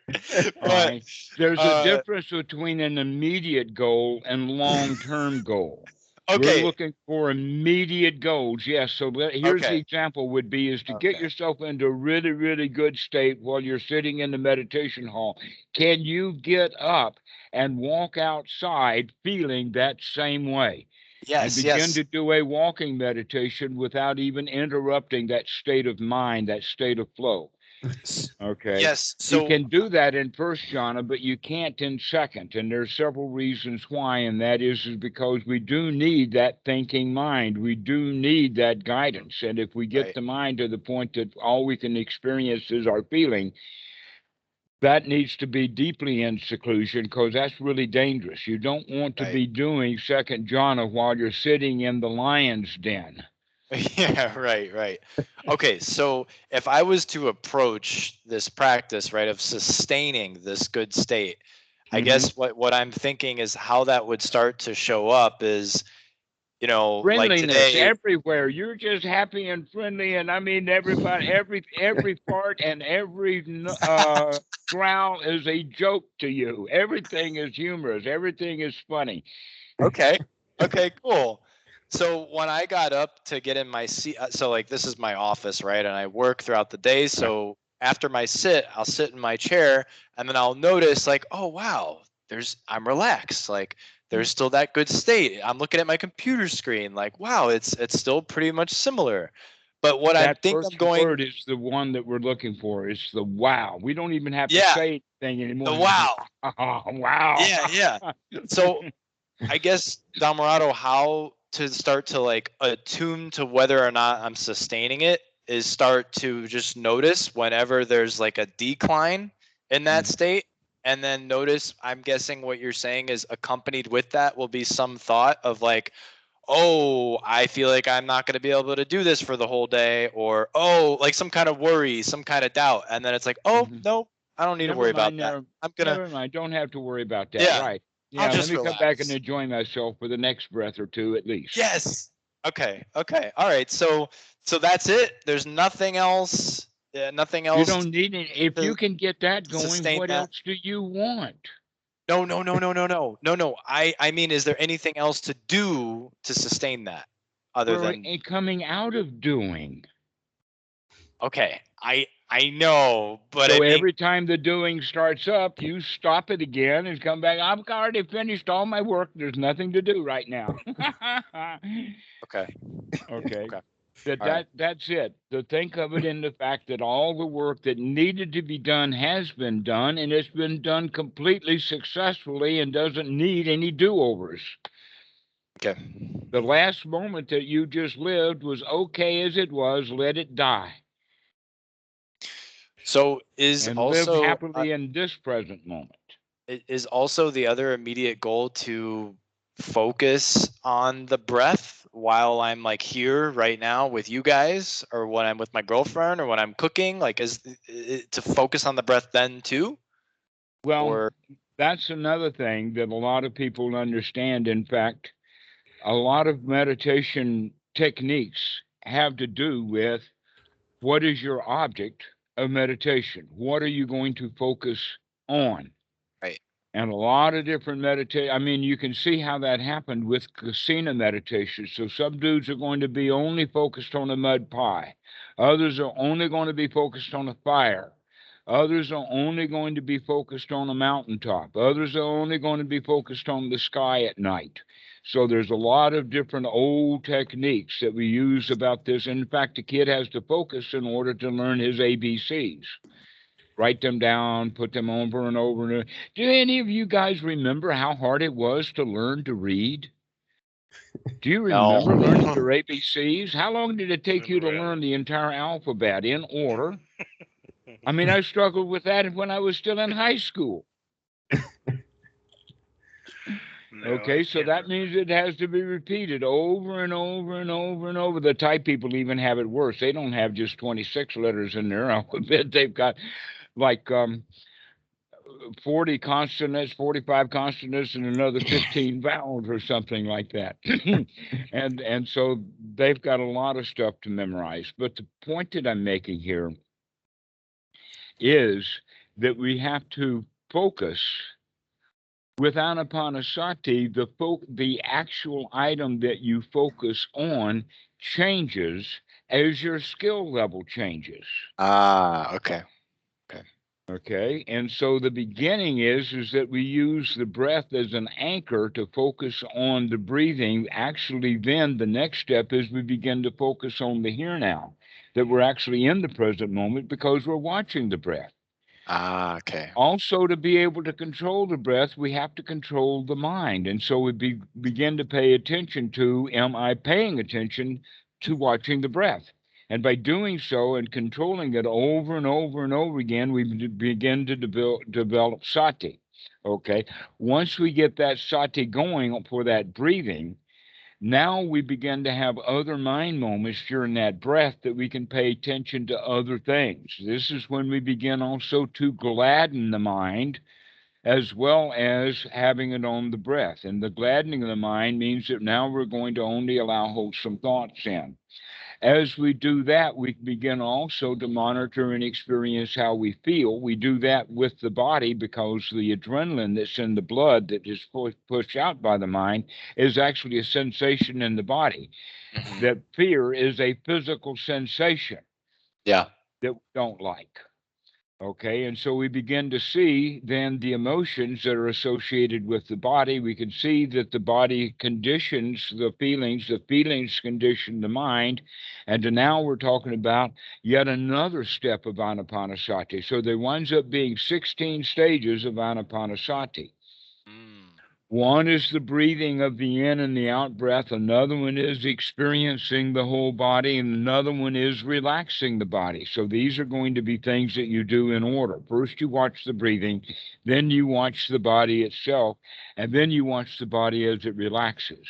All right. There's a difference between an immediate goal and long-term goal. We're Okay. looking for immediate goals. Yes. So here's the example would be is to get yourself into a really, really good state while you're sitting in the meditation hall. Can you get up and walk outside feeling that same way? Yes, and begin to do a walking meditation without even interrupting that state of mind, that state of flow. Okay. Yes. You So can do that in first jhana, but you can't in second. And there's several reasons why, and that is because we do need that thinking mind. We do need that guidance. And if we get right. the mind to the point that all we can experience is our feeling, that needs to be deeply in seclusion, because that's really dangerous. You don't want to Right. be doing second jhana while you're sitting in the lion's den. Yeah, right. Okay, so if I was to approach this practice, right, of sustaining this good state, I Mhm. guess what I'm thinking is how that would start to show up is, like Friendliness today, everywhere. You're just happy and friendly, and I mean everybody, every part and every growl is a joke to you. Everything is humorous. Everything is funny. okay, okay, cool. So when I got up to get in my seat, so like this is my office, right, and I work throughout the day. So after my sit, I'll sit in my chair, and then I'll notice like, oh wow, I'm relaxed. Like there's still that good state. I'm looking at my computer screen, like wow, it's still pretty much similar. But what I That think I'm first going, word is the one that we're looking for. It's the wow. We don't even have to yeah, say anything anymore. the wow, Wow. yeah. So I guess Dhammarato, how to start to like attune to whether or not I'm sustaining it is start to just notice whenever there's like a decline in that state. And then notice, I'm guessing what you're saying is accompanied with that will be some thought of like, oh, I feel like I'm not going to be able to do this for the whole day, or oh, like some kind of worry, some kind of doubt. And then it's like, oh, no, I don't need to Never worry about mind. that. I'm going to, Never mind. Don't have to worry about that. yeah, Right. I'll Yeah. Let just me come back and relax. enjoy myself for the next breath or two at least. Yes. Okay. All right. So that's it. There's nothing else. Nothing You else don't need it. If to you can get that going, sustain what that. else do you want? No. I mean, is there anything else to do to sustain that other Or than coming out of doing. okay? I know, but I So mean, every time the doing starts up, you stop it again and come back. I've already finished all my work. There's nothing to do right now. okay. Okay. All right. That's it. To think of it in the fact that all the work that needed to be done has been done, and it's been done completely successfully and doesn't need any do-overs. Okay. The last moment that you just lived was okay as it was. Let it die So is and live also happily in this present moment. is also the other immediate goal to focus on the breath while I'm like here right now with you guys, or when I'm with my girlfriend, or when I'm cooking, like is to focus on the breath then too? Well, Or that's another thing that a lot of people understand. In fact, a lot of meditation techniques have to do with what is your object of meditation? What are you going to focus on? right. And a lot of different meditation. I mean, you can see how that happened with casino meditation. So some dudes are going to be only focused on a mud pie. Others are only going to be focused on a fire. Others are only going to be focused on a mountaintop. Others are only going to be focused on the sky at night. So there's a lot of different old techniques that we use about this. In fact, the kid has to focus in order to learn his ABCs. Write them down, put them over and over and over. Do any of you guys remember how hard it was to learn to read? Do you remember learning No. your ABCs? How long did it take you to learn the entire alphabet in order? I mean, I struggled with that when I was still in high school. Okay, so that means it has to be repeated over and over and over and over. The Thai people even have it worse. They don't have just 26 letters in their alphabet. They've got like 40 consonants, 45 consonants, and another 15 vowels or something like that. and so they've got a lot of stuff to memorize. But the point that I'm making here is that we have to focus with anapanasati. The actual item that you focus on changes as your skill level changes. Okay. Okay, and so the beginning is that we use the breath as an anchor to focus on the breathing. Actually, then the next step is we begin to focus on the here now. that we're actually in the present moment because we're watching the breath. Ah, okay. Also, to be able to control the breath, we have to control the mind. And so we begin to pay attention to, am I paying attention to watching the breath? And by doing so and controlling it over and over and over again, we begin to develop sati. Okay. Once we get that sati going for that breathing, now we begin to have other mind moments during that breath that we can pay attention to other things. This is when we begin also to gladden the mind as well as having it on the breath. And the gladdening of the mind means that now we're going to only allow wholesome thoughts in. As we do that, we begin also to monitor and experience how we feel. We do that with the body because the adrenaline that's in the blood that is pushed out by the mind is actually a sensation in the body. That fear is a physical sensation Yeah. that we don't like. Okay, and so we begin to see then the emotions that are associated with the body. We can see that the body conditions the feelings condition the mind. And now we're talking about yet another step of Anapanasati. So there winds up being 16 stages of Anapanasati. One is the breathing of the in and the out breath. Another one is experiencing the whole body. And another one is relaxing the body. So these are going to be things that you do in order. First, you watch the breathing, then you watch the body itself, and then you watch the body as it relaxes.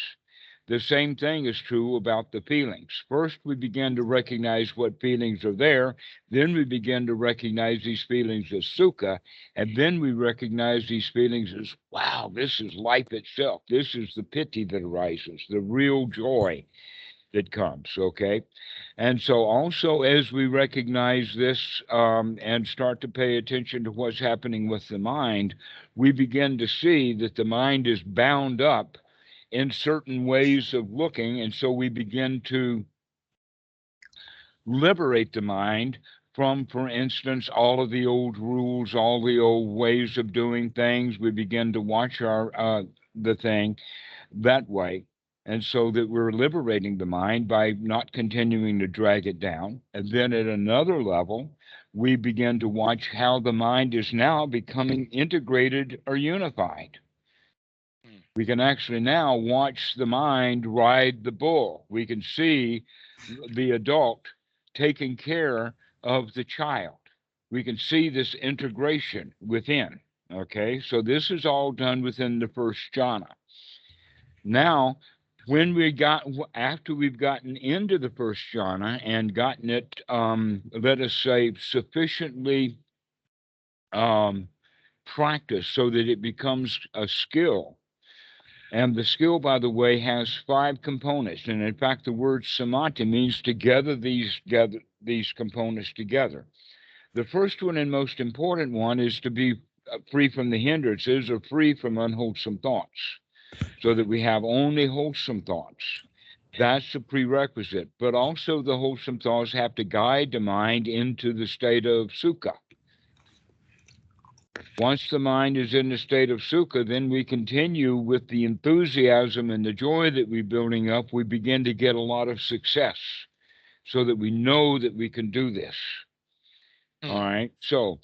The same thing is true about the feelings. First, we begin to recognize what feelings are there. Then we begin to recognize these feelings as sukha. And then we recognize these feelings as, wow, this is life itself. This is the piti that arises, the real joy that comes, okay? And so also as we recognize this and start to pay attention to what's happening with the mind, we begin to see that the mind is bound up in certain ways of looking. And so we begin to liberate the mind from, for instance, all of the old rules, all the old ways of doing things. We begin to watch our the thing that way. And so that we're liberating the mind by not continuing to drag it down. And then at another level, we begin to watch how the mind is now becoming integrated or unified. We can actually now watch the mind ride the bull. We can see the adult taking care of the child. We can see this integration within. Okay, so this is all done within the first jhana. Now, after we've gotten into the first jhana and gotten it, let us say, sufficiently practiced so that it becomes a skill. And the skill, by the way, has 5 components. And in fact, the word samadhi means to gather these components together. The first one and most important one is to be free from the hindrances or free from unwholesome thoughts, so that we have only wholesome thoughts. That's a prerequisite. But also the wholesome thoughts have to guide the mind into the state of sukha. Once the mind is in the state of sukha, then we continue with the enthusiasm and the joy that we're building up. We begin to get a lot of success so that we know that we can do this. All right. So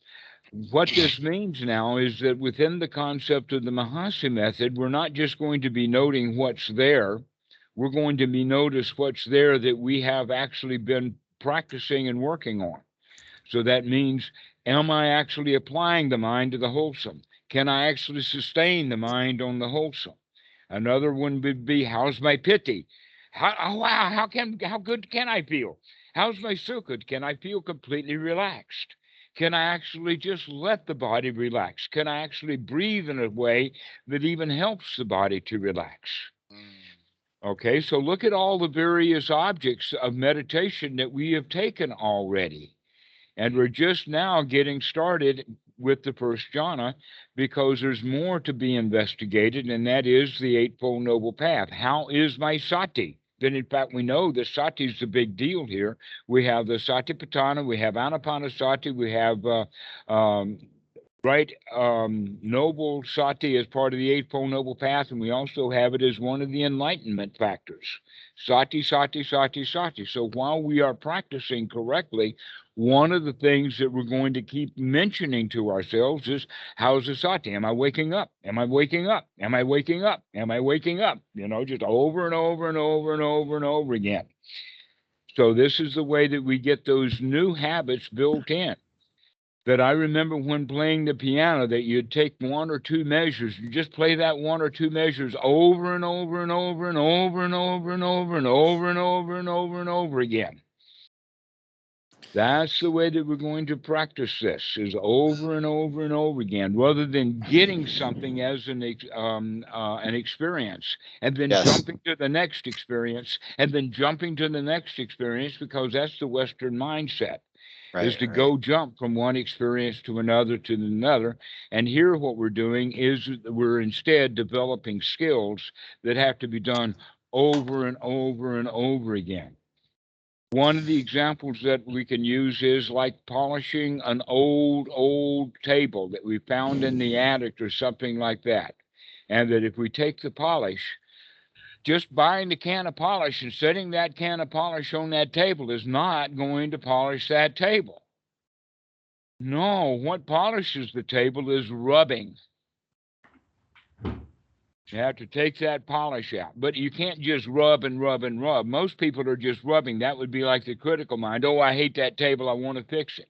what this means now is that within the concept of the Mahasi method, we're not just going to be noting what's there. We're going to be notice what's there that we have actually been practicing and working on. So that means, am I actually applying the mind to the wholesome? Can I actually sustain the mind on the wholesome? Another one would be, how's my piti? How good can I feel? How's my sukha? Can I feel completely relaxed? Can I actually just let the body relax? Can I actually breathe in a way that even helps the body to relax? Okay, so look at all the various objects of meditation that we have taken already. And we're just now getting started with the first jhana because there's more to be investigated, and that is the Eightfold Noble Path. How is my sati? Then, in fact, we know that sati is the big deal here. We have the satipatthana, we have anapanasati, we have right? Noble sati is part of the Eightfold Noble Path, and we also have it as one of the enlightenment factors. Sati, sati, sati, sati. So while we are practicing correctly, one of the things that we're going to keep mentioning to ourselves is, how's the sati? Am I waking up? Am I waking up? Am I waking up? Am I waking up? Just over and over and over and over and over again. So this is the way that we get those new habits built in. That I remember when playing the piano, that you'd take one or two measures, you just play that one or two measures over and over and over and over and over and over and over and over and over and over again. That's the way that we're going to practice this, is over and over and over again, rather than getting something as an experience and then Yes. jumping to the next experience and then jumping to the next experience, because that's the Western mindset. Is Right. to Right. go jump from one experience to another to another. And here, what we're doing is we're instead developing skills that have to be done over and over and over again. One of the examples that we can use is like polishing an old table that we found in the attic or something like that. And that if we take the polish, just buying the can of polish and setting that can of polish on that table is not going to polish that table. No, what polishes the table is rubbing. You have to take that polish out. But you can't just rub and rub and rub. Most people are just rubbing. That would be like the critical mind. Oh, I hate that table. I want to fix it.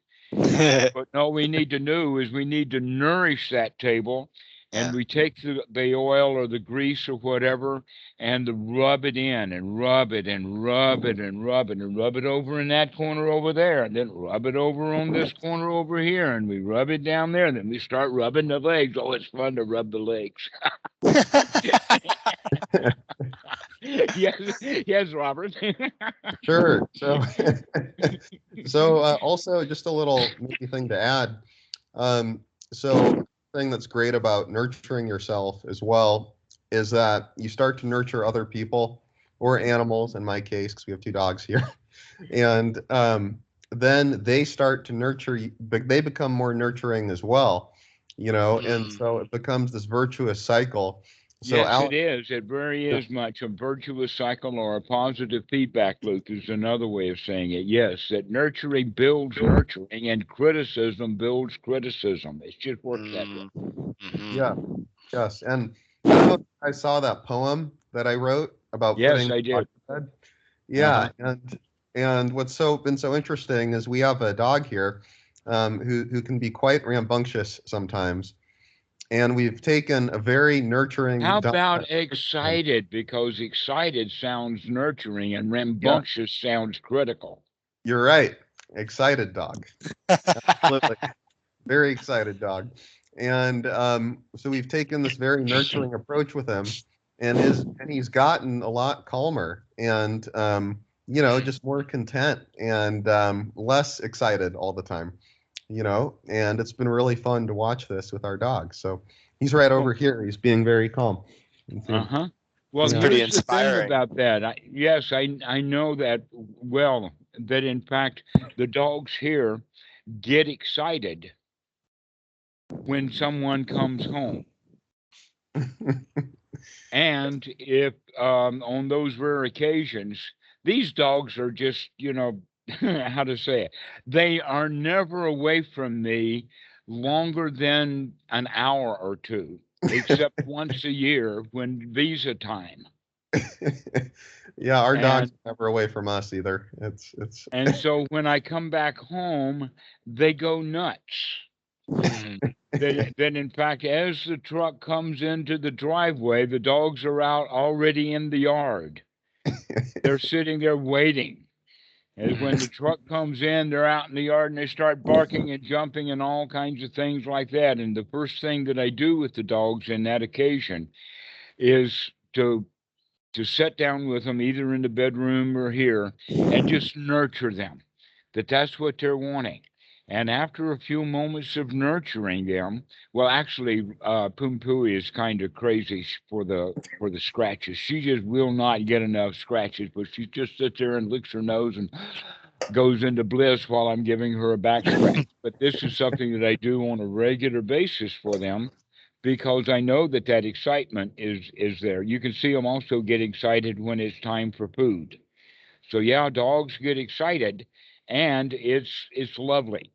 But no, we need to do is we need to nourish that table, and Yeah. we take the oil or the grease or whatever and rub it in and rub it and rub it and rub it and rub it over in that corner over there, and then rub it over on this corner over here, and we rub it down there, and then we start rubbing the legs. Oh, it's fun to rub the legs. Yes, Robert. Sure. So, also just a little maybe thing to add. So thing that's great about nurturing yourself as well is that you start to nurture other people or animals, in my case, because we have two dogs here, and then they start to nurture you, but they become more nurturing as well, and so it becomes this virtuous cycle. So Yes, Alex, it is. It very is much a virtuous cycle, or a positive feedback loop is another way of saying it. Yes, that nurturing builds nurturing and criticism builds criticism. It just works that way. Yeah, yes, and I don't know if I saw that poem that I wrote about Yes, putting I the dog did. to bed. Yeah, Uh-huh. and what's been so interesting is we have a dog here, who can be quite rambunctious sometimes, and we've taken a very nurturing How Dhamma about approach to him. excited? Because excited sounds nurturing and Yeah, rambunctious sounds critical. you're right. Excited dog. Absolutely. Very excited dog. And so we've taken this very nurturing approach with him, and he's gotten a lot calmer and just more content and less excited all the time. And it's been really fun to watch this with our dog. So he's right over here. He's being very calm. You can see him. Uh-huh. Well, It's Yeah. pretty here's the thing inspiring. about that. I know that well, that in fact the dogs here get excited when someone comes home. And if on those rare occasions, these dogs are just, how to say it, they are never away from me longer than an hour or two, except once a year when visa time. Yeah, our dog's And never away from us either. It's and so when I come back home, they go nuts. That in fact, as the truck comes into the driveway, the dogs are out already in the yard. They're sitting there waiting. And when the truck comes in, they're out in the yard and they start barking and jumping and all kinds of things like that. And the first thing that I do with the dogs in that occasion is to sit down with them either in the bedroom or here and just nurture them. That's what they're wanting. And after a few moments of nurturing them, well, actually, Poom Pooey is kind of crazy for the scratches. She just will not get enough scratches, but she just sits there and licks her nose and goes into bliss while I'm giving her a back scratch. But this is something that I do on a regular basis for them because I know that that excitement is there. You can see them also get excited when it's time for food. So yeah, dogs get excited, and it's lovely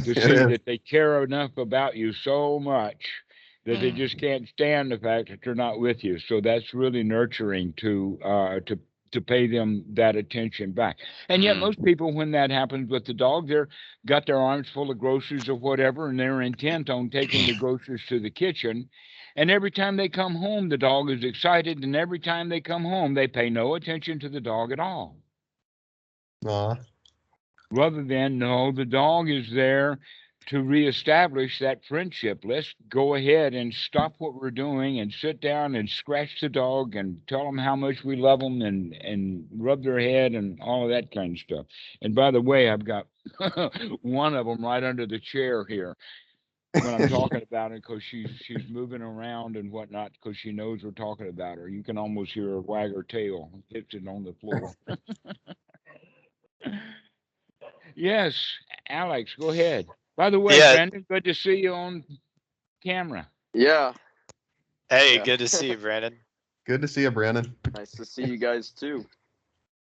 to It see is. that they care enough about you so much that they just can't stand the fact that they're not with you. So that's really nurturing to pay them that attention back. And yet most people, when that happens with the dog, they're got their arms full of groceries or whatever, and they're intent on taking the groceries to the kitchen. And every time they come home, the dog is excited, and every time they come home, they pay no attention to the dog at all. Aw. Rather than, no, the dog is there to reestablish that friendship. Let's go ahead and stop what we're doing and sit down and scratch the dog and tell them how much we love them and rub their head and all of that kind of stuff. And by the way, I've got one of them right under the chair here when I'm talking about it because she's moving around and whatnot because she knows we're talking about her. You can almost hear her wag her tail, hits it on the floor. Yes, Alex, go ahead. By the way, Yeah. Brandon, good to see you on camera. Yeah, Hey, Yeah. good to see you, Brandon. Good to see you, Brandon. nice to see you guys too.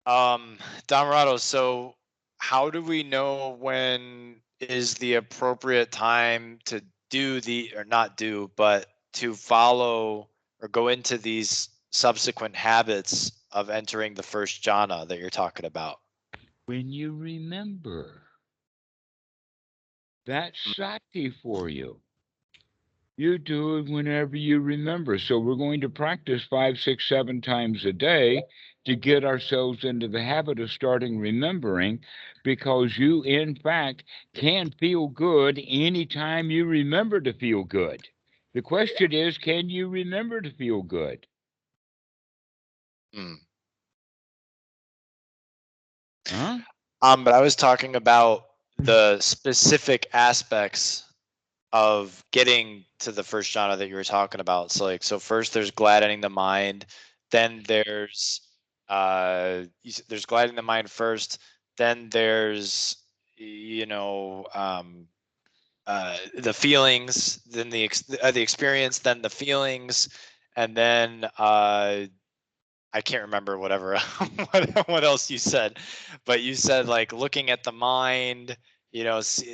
Dhammarato, so how do we know when is the appropriate time to do or not do, but to follow or go into these subsequent habits of entering the first jhana that you're talking about? When you remember, that's sati for you. You do it whenever you remember. So we're going to practice 5, 6, 7 times a day to get ourselves into the habit of starting remembering because you, in fact, can feel good anytime you remember to feel good. The question is, can you remember to feel good? Hmm. Huh? But I was talking about the specific aspects of getting to the first jhana that you were talking about. So so first there's gladdening the mind, then there's there's gladdening the mind first, then there's the feelings, then the experience, then the feelings, and then I can't remember whatever what else you said, but you said like looking at the mind,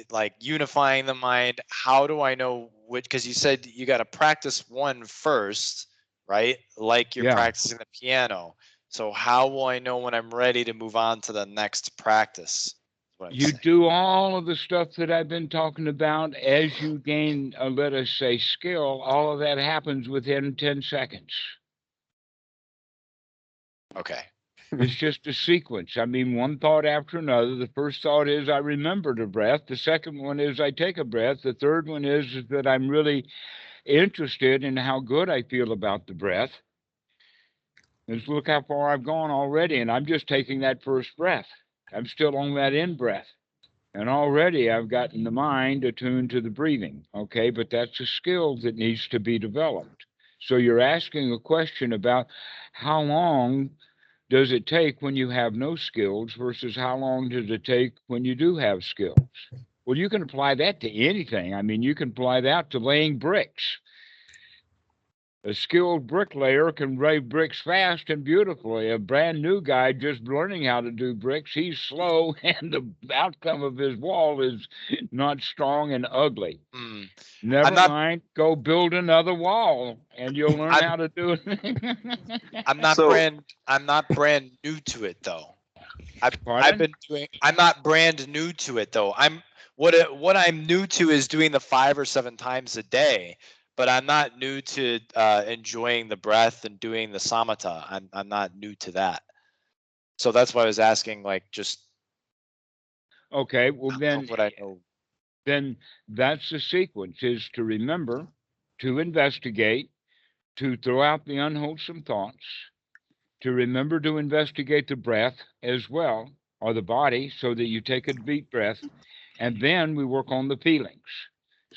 like unifying the mind. How do I know which? Because you said you got to practice one first, right? Like you're Yeah. practicing the piano. So how will I know when I'm ready to move on to the next practice? Is what I'm You saying. do all of the stuff that I've been talking about as you gain, let us say, skill. All of that happens within 10 seconds. Okay. It's just a sequence. I mean, one thought after another. The first thought is I remember the breath. The second one is I take a breath. The third one is that I'm really interested in how good I feel about the breath. Let's look how far I've gone already, and I'm just taking that first breath. I'm still on that in breath. And already I've gotten the mind attuned to the breathing. Okay, but that's a skill that needs to be developed. So you're asking a question about how long does it take when you have no skills versus how long does it take when you do have skills? Well, you can apply that to anything. I mean, you can apply that to laying bricks. A skilled bricklayer can lay bricks fast and beautifully. A brand new guy just learning how to do bricks, he's slow, and the outcome of his wall is not strong and ugly. Mm. Never not- mind, go build another wall, and you'll learn how to do it. I'm not So- brand new to it though. I've Pardon? been doing. I'm not brand new to it though. What I'm new to is doing the 5 or 7 times a day, but I'm not new to enjoying the breath and doing the samatha. I'm not new to that. So that's why I was asking, like, just Okay, well how would I know? then that's the sequence: is to remember, to investigate, to throw out the unwholesome thoughts, to remember to investigate the breath as well, or the body, so that you take a deep breath, and then we work on the feelings.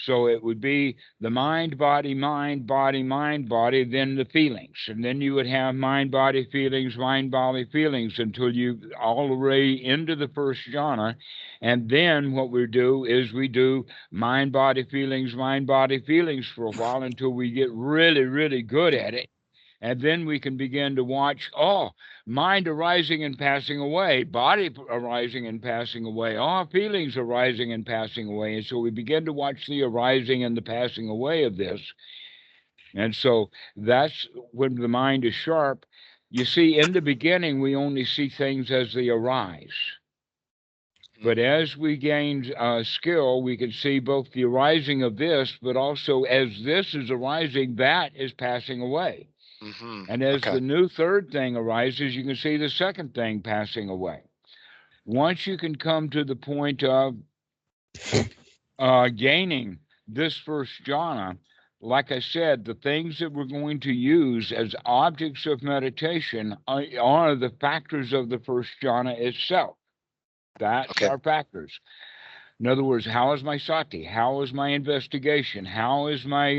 So it would be the mind, body, mind, body, mind, body, then the feelings. And then you would have mind, body, feelings, mind, body, feelings until you all the way into the first jhana. And then what we do is we do mind, body, feelings for a while until we get really, really good at it. And then we can begin to watch, oh, mind arising and passing away, body arising and passing away, oh, feelings arising and passing away. And so we begin to watch the arising and the passing away of this. And so that's when the mind is sharp. You see, in the beginning, we only see things as they arise. But as we gain skill, we can see both the arising of this, but also as this is arising, that is passing away. Mm-hmm. And as Okay. the new third thing arises, you can see the second thing passing away. Once you can come to the point of gaining this first jhana, like I said, the things that we're going to use as objects of meditation are the factors of the first jhana itself. That's Okay. our factors. In other words, how is my sati? How is my investigation? How is my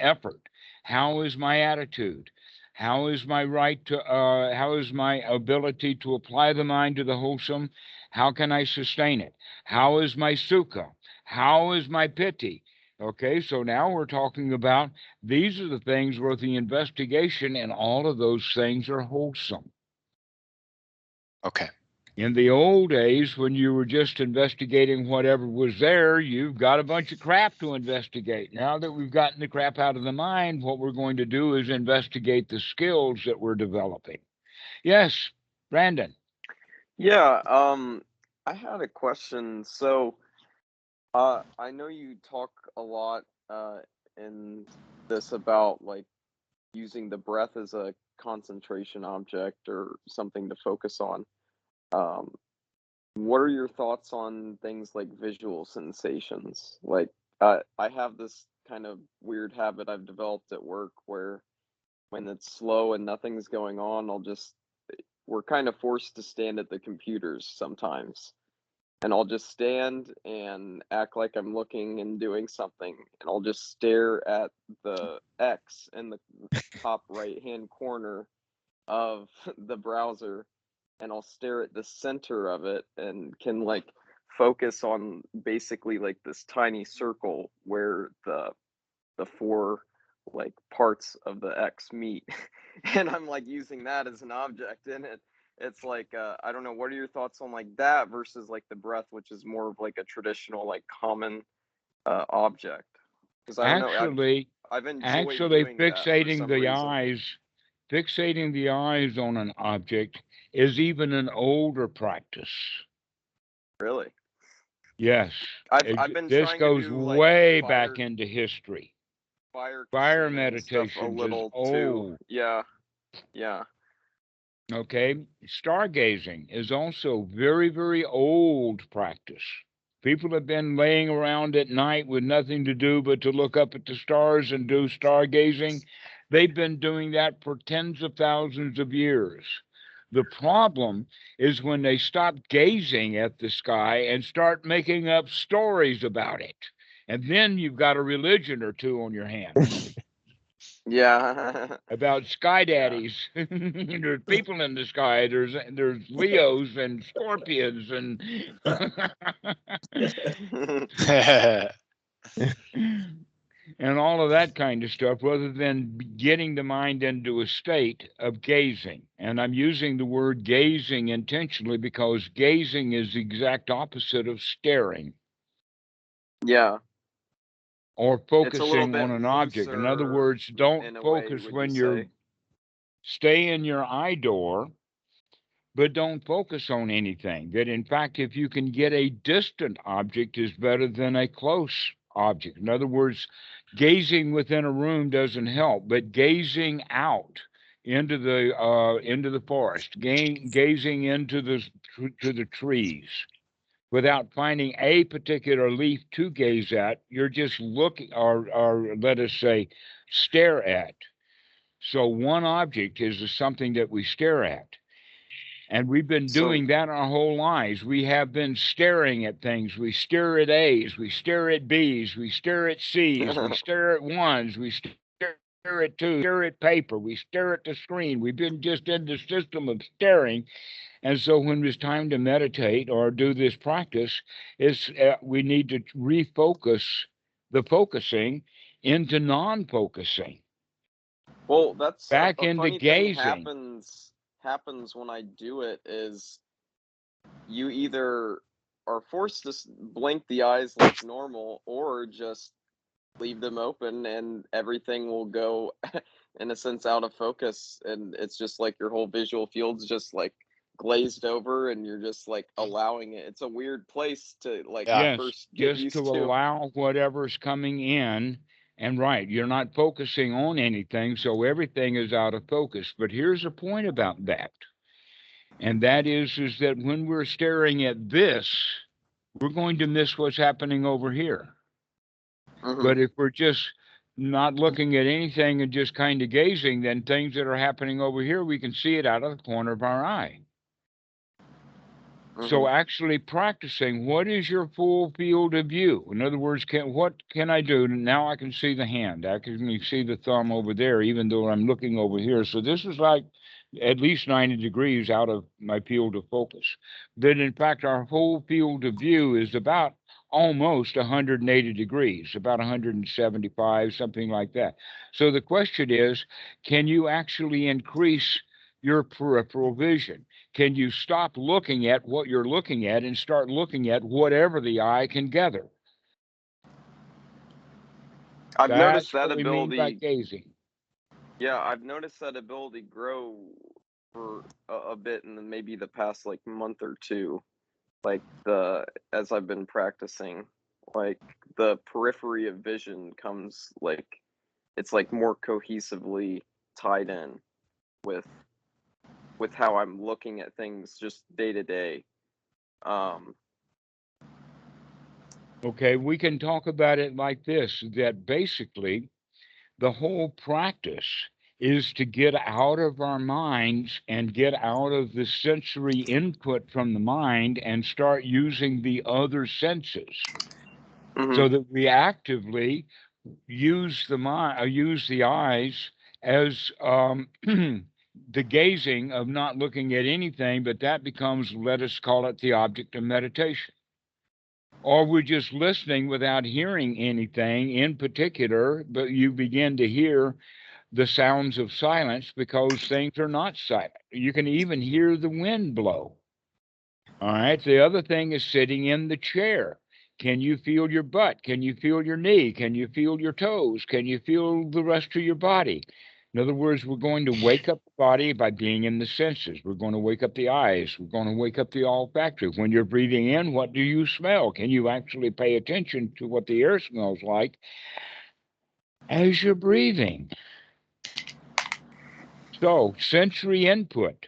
effort? How is my attitude? How is my right to? How is my ability to apply the mind to the wholesome? How can I sustain it? How is my sukha? How is my piti? Okay, so now we're talking about these are the things worth the investigation, and all of those things are wholesome. Okay. In the old days, when you were just investigating whatever was there, you've got a bunch of crap to investigate. Now that we've gotten the crap out of the mind, what we're going to do is investigate the skills that we're developing. Yes, Brandon. Yeah, I had a question. So, I know you talk a lot in this about like using the breath as a concentration object or something to focus on. Um, what are your thoughts on things like visual sensations? Like, I have this kind of weird habit I've developed at work where when it's slow and nothing's going on, we're kind of forced to stand at the computers sometimes. And I'll just stand and act like I'm looking and doing something. And I'll just stare at the X in the top right hand corner of the browser. And I'll stare at the center of it and can like focus on basically like this tiny circle where the four like parts of the X meet. And I'm like using that as an object in it. It's like I don't know, what are your thoughts on like that versus like the breath, which is more of like a traditional like common object? Because I don't know, I've enjoyed Actually, doing that for some reason. fixating the eyes on an object is even an older practice. Really? Yes, I've been this trying to goes do like way back into history. fire Fire kasina and stuff a meditations is little too. old. Yeah. Yeah. Okay, stargazing is also very, very old practice. People have been laying around at night with nothing to do but to look up at the stars and do stargazing. They've been doing that for tens of thousands of years. The problem is when they stop gazing at the sky and start making up stories about it. And then you've got a religion or two on your hands. Yeah. About sky Yeah. daddies. There's people in the sky. There's Leos and Scorpions and and all of that kind of stuff, rather than getting the mind into a state of gazing. And I'm using the word gazing intentionally because gazing is the exact opposite of staring Yeah. or It's a little focusing on bit an object. In other looser words, don't in a way, focus would you when you're say? stay in your eye door, but don't focus on anything. That in fact, if you can get a distant object is better than a close object. In other words, gazing within a room doesn't help, but gazing out into the forest, gazing into the trees without finding a particular leaf to gaze at, you're just looking, or let us say, stare at. So one object is something that we stare at. And we've been So- doing that our whole lives. We have been staring at things. We stare at A's, we stare at B's, we stare at C's, we stare at ones, we stare at twos, stare at paper, we stare at the screen. We've been just in the system of staring. And so when it's time to meditate or do this practice, we need to refocus the focusing into non-focusing. Well, that's Back a into funny gazing. thing happens when I do it is you either are forced to blink the eyes like normal or just leave them open and everything will go in a sense out of focus, and it's just like your whole visual field's just like glazed over and you're just like allowing it. It's a weird place to like Yeah. Yes, first get just used to to. allow whatever's coming in. And right, you're not focusing on anything, so everything is out of focus. But here's a point about that. And that is that when we're staring at this, we're going to miss what's happening over here. Mhm. But if we're just not looking at anything and just kind of gazing, then things that are happening over here, we can see it out of the corner of our eye. So Mhm. actually practicing, what is your full field of view? In other words, what can I do? Now I can see the hand. I can see the thumb over there, even though I'm looking over here. So this is like at least 90 degrees out of my field of focus. But in fact, our whole field of view is about almost 180 degrees, about 175, something like that. So the question is, can you actually increase your peripheral vision? Can you stop looking at what you're looking at and start looking at whatever the eye can gather? I've noticed That's that what we mean by ability. gazing. Yeah, I've noticed that ability grow for a bit in maybe the past like month or two. Like as I've been practicing, like the periphery of vision comes like it's like more cohesively tied in with how I'm looking at things just day to day. Okay, we can talk about it like this, that basically the whole practice is to get out of our minds and get out of the sensory input from the mind and start using the other senses Mhm. so that we actively use the eyes as the gazing of not looking at anything, but that becomes, let us call it, the object of meditation. Or we're just listening without hearing anything in particular, but you begin to hear the sounds of silence because things are not silent. You can even hear the wind blow. All right. The other thing is sitting in the chair. Can you feel your butt? Can you feel your knee? Can you feel your toes? Can you feel the rest of your body? In other words, we're going to wake up the body by being in the senses. We're going to wake up the eyes. We're going to wake up the olfactory. When you're breathing in, what do you smell? Can you actually pay attention to what the air smells like as you're breathing? So, sensory input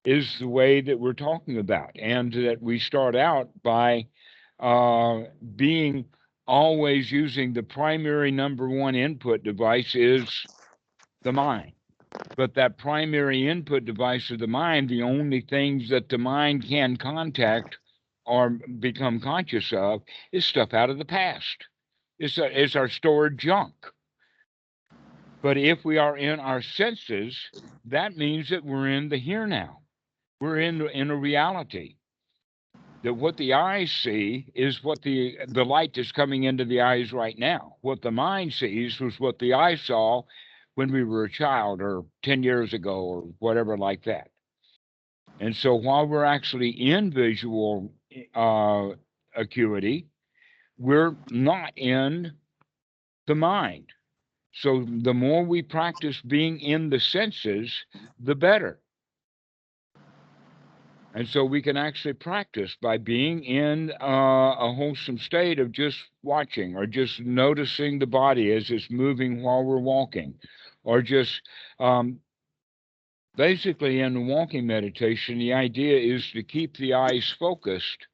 is the way that we're talking about, and that we start out by being always using the primary number one input device is the mind. But that primary input device of the mind, the only things that the mind can contact or become conscious of is stuff out of the past. It's our stored junk. But if we are in our senses, that means that we're in the here now. We're in a reality. That what the eyes see is what the light that's coming into the eyes right now. What the mind sees was what the eye saw when we were a child or 10 years ago or whatever like that. And so while we're actually in visual acuity, we're not in the mind. So the more we practice being in the senses, the better. And so we can actually practice by being in a wholesome state of just watching or just noticing the body as it's moving while we're walking, or just basically in walking meditation, the idea is to keep the eyes focused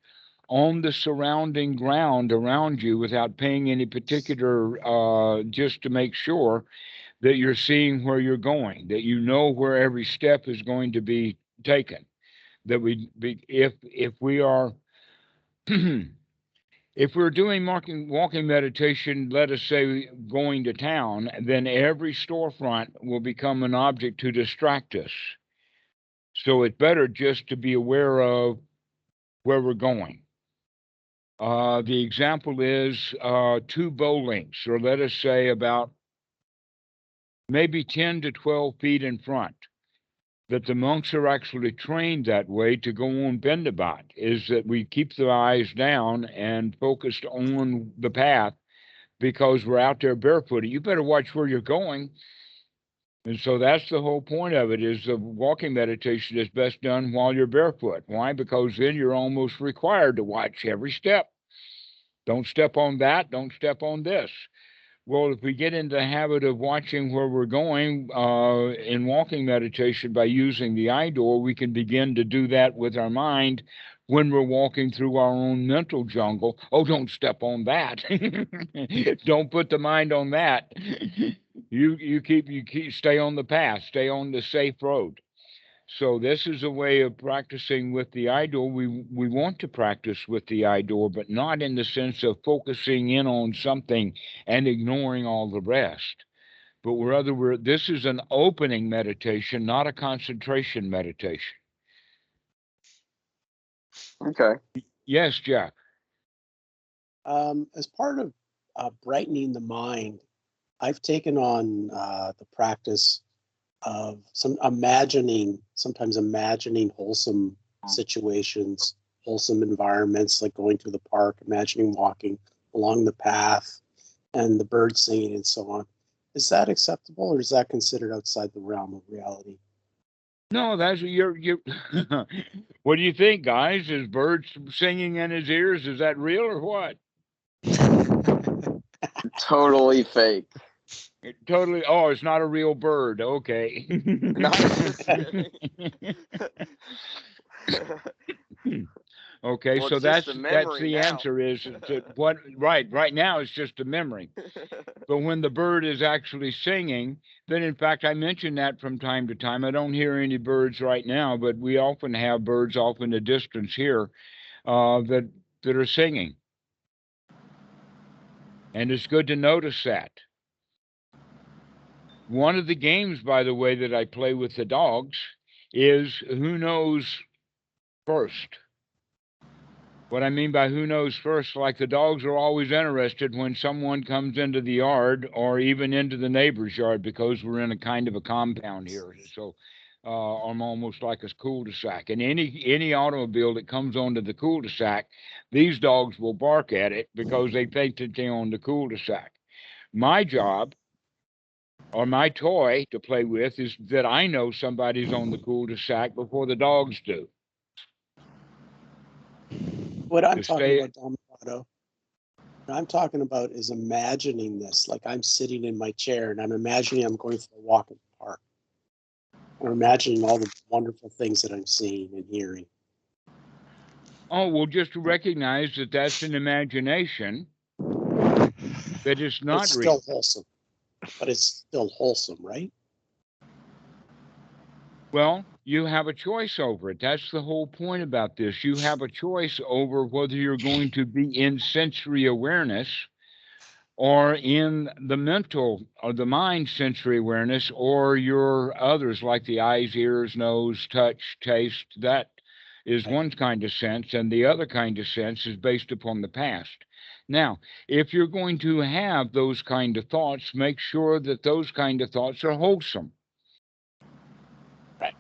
on the surrounding ground around you without paying any particular, just to make sure that you're seeing where you're going, that you know where every step is going to be taken. that if we are if we're doing walking meditation, let us say going to town, then every storefront will become an object to distract us. So it's better just to be aware of where we're going. The example is 2 bow links, or let us say about maybe 10 to 12 feet in front. That the monks are actually trained that way to go on Bendabat, is that we keep the eyes down and focused on the path because we're out there barefooted. You better watch where you're going. And so that's the whole point of it, is the walking meditation is best done while you're barefoot. Why? Because then you're almost required to watch every step. Don't step on that. Don't step on this. Well, if we get into the habit of watching where we're going in walking meditation by using the eye door, we can begin to do that with our mind when we're walking through our own mental jungle. Oh, don't step on that. Don't put the mind on that. You keep stay on the path, stay on the safe road. So this is a way of practicing with the eye door. We want to practice with the eye door, but not in the sense of focusing in on something and ignoring all the rest. But this is an opening meditation, not a concentration meditation. Okay. Yes, Jack. As part of brightening the mind, I've taken on the practice of sometimes imagining wholesome situations, wholesome environments, like going to the park, imagining walking along the path and the birds singing and so on. Is that acceptable, or is that considered outside the realm of reality? No, that's you. What do you think, guys? Is birds singing in his ears? Is that real or what? Totally fake. Totally. Oh, it's not a real bird. Okay. Okay, Well, so it's that's just a memory the now. answer is what right now it's just a memory. But when the bird is actually singing, then in fact I mention that from time to time. I don't hear any birds right now, but we often have birds off in the distance here that are singing. And it's good to notice that. One of the games, by the way, that I play with the dogs is who knows first. What I mean by who knows first, like the dogs are always interested when someone comes into the yard or even into the neighbor's yard, because we're in a kind of a compound here. So I'm almost like a cul-de-sac. And any automobile that comes onto the cul-de-sac, these dogs will bark at it because they think that they're on the cul-de-sac. My job, or my toy to play with, is that I know somebody's on the cul-de-sac before the dogs do. What I'm talking about, Dhammarato, what I'm talking about is imagining this, like I'm sitting in my chair and I'm imagining I'm going for a walk in the park. Or imagining all the wonderful things that I'm seeing and hearing. Oh, well, just to recognize that that's an imagination, that it's not It's real. still wholesome, but it's still wholesome, right? Well, you have a choice over it. That's the whole point about this. You have a choice over whether you're going to be in sensory awareness or in the mental or the mind sensory awareness, or your others like the eyes, ears, nose, touch, taste. That is one kind of sense, and the other kind of sense is based upon the past. Now, if you're going to have those kind of thoughts, make sure that those kind of thoughts are wholesome.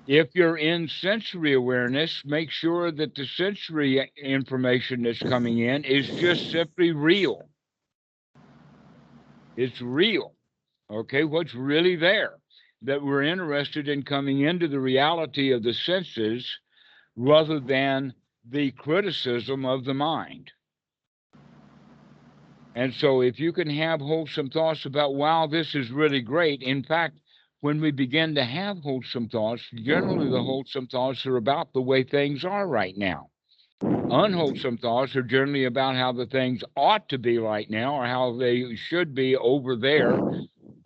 If you're in sensory awareness, make sure that the sensory information that's coming in is just simply real. It's real. Okay, what's really there? That we're interested in coming into the reality of the senses rather than the criticism of the mind. And so if you can have wholesome thoughts about, wow, this is really great. In fact, when we begin to have wholesome thoughts, generally the wholesome thoughts are about the way things are right now. Unwholesome thoughts are generally about how the things ought to be right now, or how they should be over there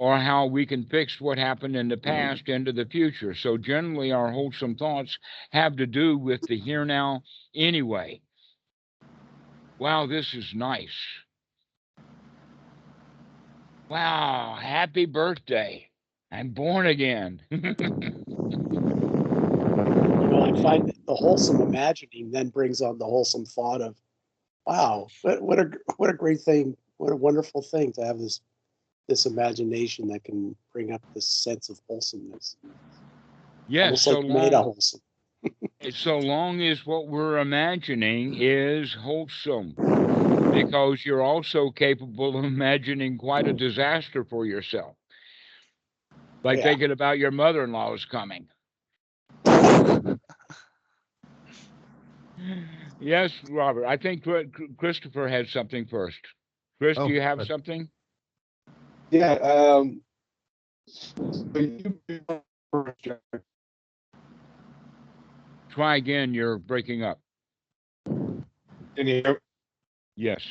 or how we can fix what happened in the past into the future. So generally, our wholesome thoughts have to do with the here now anyway. Wow, this is nice. Wow, happy birthday. I'm born again. I find that the wholesome imagining then brings on the wholesome thought of, wow, what a great thing, what a wonderful thing to have this imagination that can bring up this sense of wholesomeness. Yes, almost like made a wholesome. so long as what we're imagining is wholesome, because you're also capable of imagining quite a disaster for yourself. Like thinking about your mother-in-law's coming. Yes, Robert. I think Christopher had something first. Chris, do you have something? Yeah. Try again. You're breaking up. Can you hear? Yes.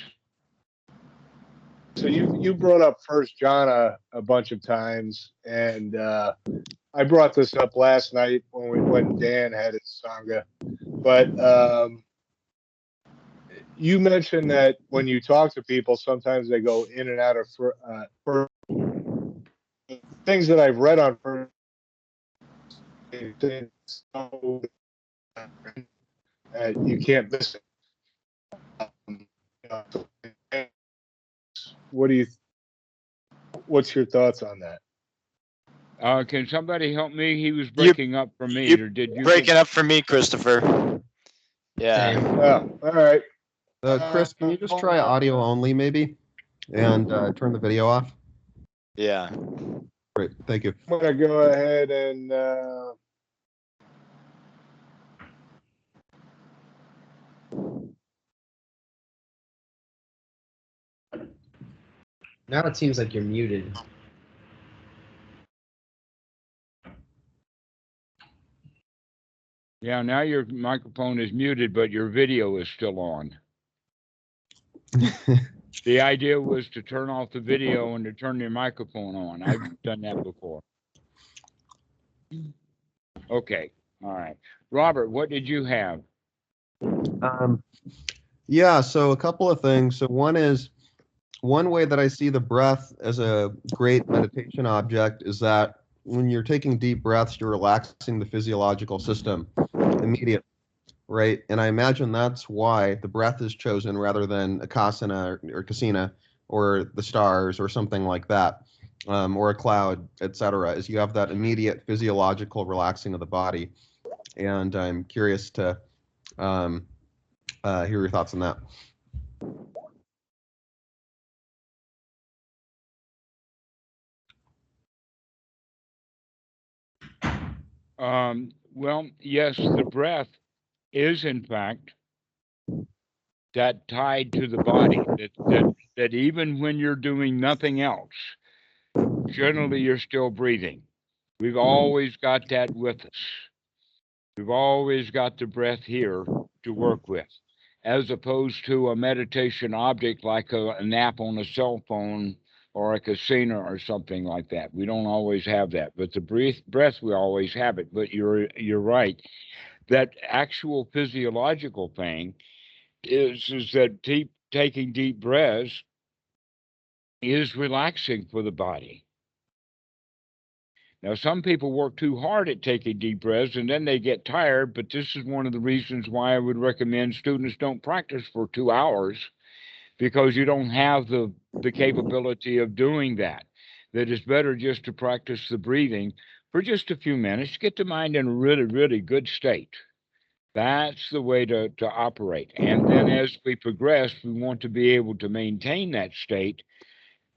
So you brought up First Jhana a bunch of times, and I brought this up last night when Dan had his Sangha. But you mentioned that when you talk to people, sometimes they go in and out of things that I've read on first. You can't miss it. What's your thoughts on that? Can somebody help me? He was breaking up for me. Or did you breaking up for me, Christopher? Yeah. Oh, all right. Chris, can you just try audio only, maybe, and turn the video off? Yeah. Great, thank you. I'm gonna go ahead and. Now it seems like you're muted. Yeah, now your microphone is muted, but your video is still on. The idea was to turn off the video and to turn your microphone on. I've done that before. Okay, all right. Robert, what did you have? Yeah, so a couple of things. So one way that I see the breath as a great meditation object is that when you're taking deep breaths, you're relaxing the physiological system immediately, right? And I imagine that's why the breath is chosen rather than akasana or kasina or the stars or something like that, or a cloud, etc. Is you have that immediate physiological relaxing of the body. And I'm curious to hear your thoughts on that. Well, yes, the breath is in fact that tied to the body, that even when you're doing nothing else, generally you're still breathing. We've always got that with us. We've always got the breath here to work with, as opposed to a meditation object like an app on a cell phone or a casino or something like that. We don't always have that, but the breath we always have it. But you're right. That actual physiological thing is that taking deep breaths is relaxing for the body. Now, some people work too hard at taking deep breaths and then they get tired, but this is one of the reasons why I would recommend students don't practice for 2 hours, because you don't have the capability of doing that. That it's better just to practice the breathing for just a few minutes, get the mind in a really, really good state. That's the way to operate. And then as we progress, we want to be able to maintain that state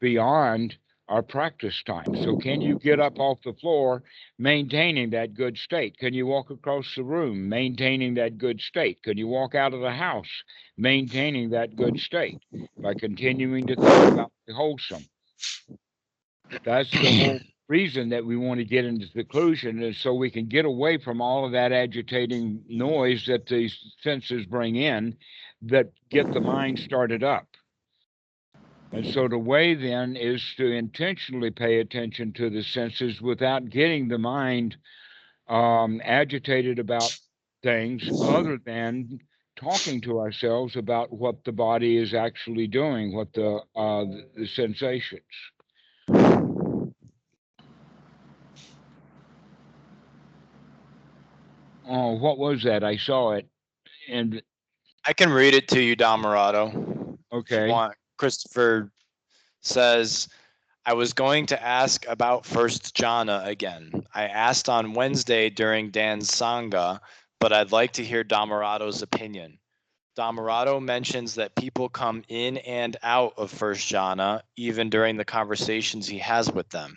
beyond our practice time. So can you get up off the floor maintaining that good state? Can you walk across the room maintaining that good state? Can you walk out of the house maintaining that good state by continuing to think about the wholesome? That's the whole reason that we want to get into seclusion, is so we can get away from all of that agitating noise that these senses bring in that get the mind started up. And so the way then is to intentionally pay attention to the senses without getting the mind agitated about things other than talking to ourselves about what the body is actually doing, what the sensations. Oh, what was that? I saw it. And I can read it to you, Dhammarato. If you okay. want. Christopher says, I was going to ask about first jhana again. I asked on Wednesday during Dan's Sangha, but I'd like to hear Dhammarato's opinion. Dhammarato mentions that people come in and out of first jhana, even during the conversations he has with them.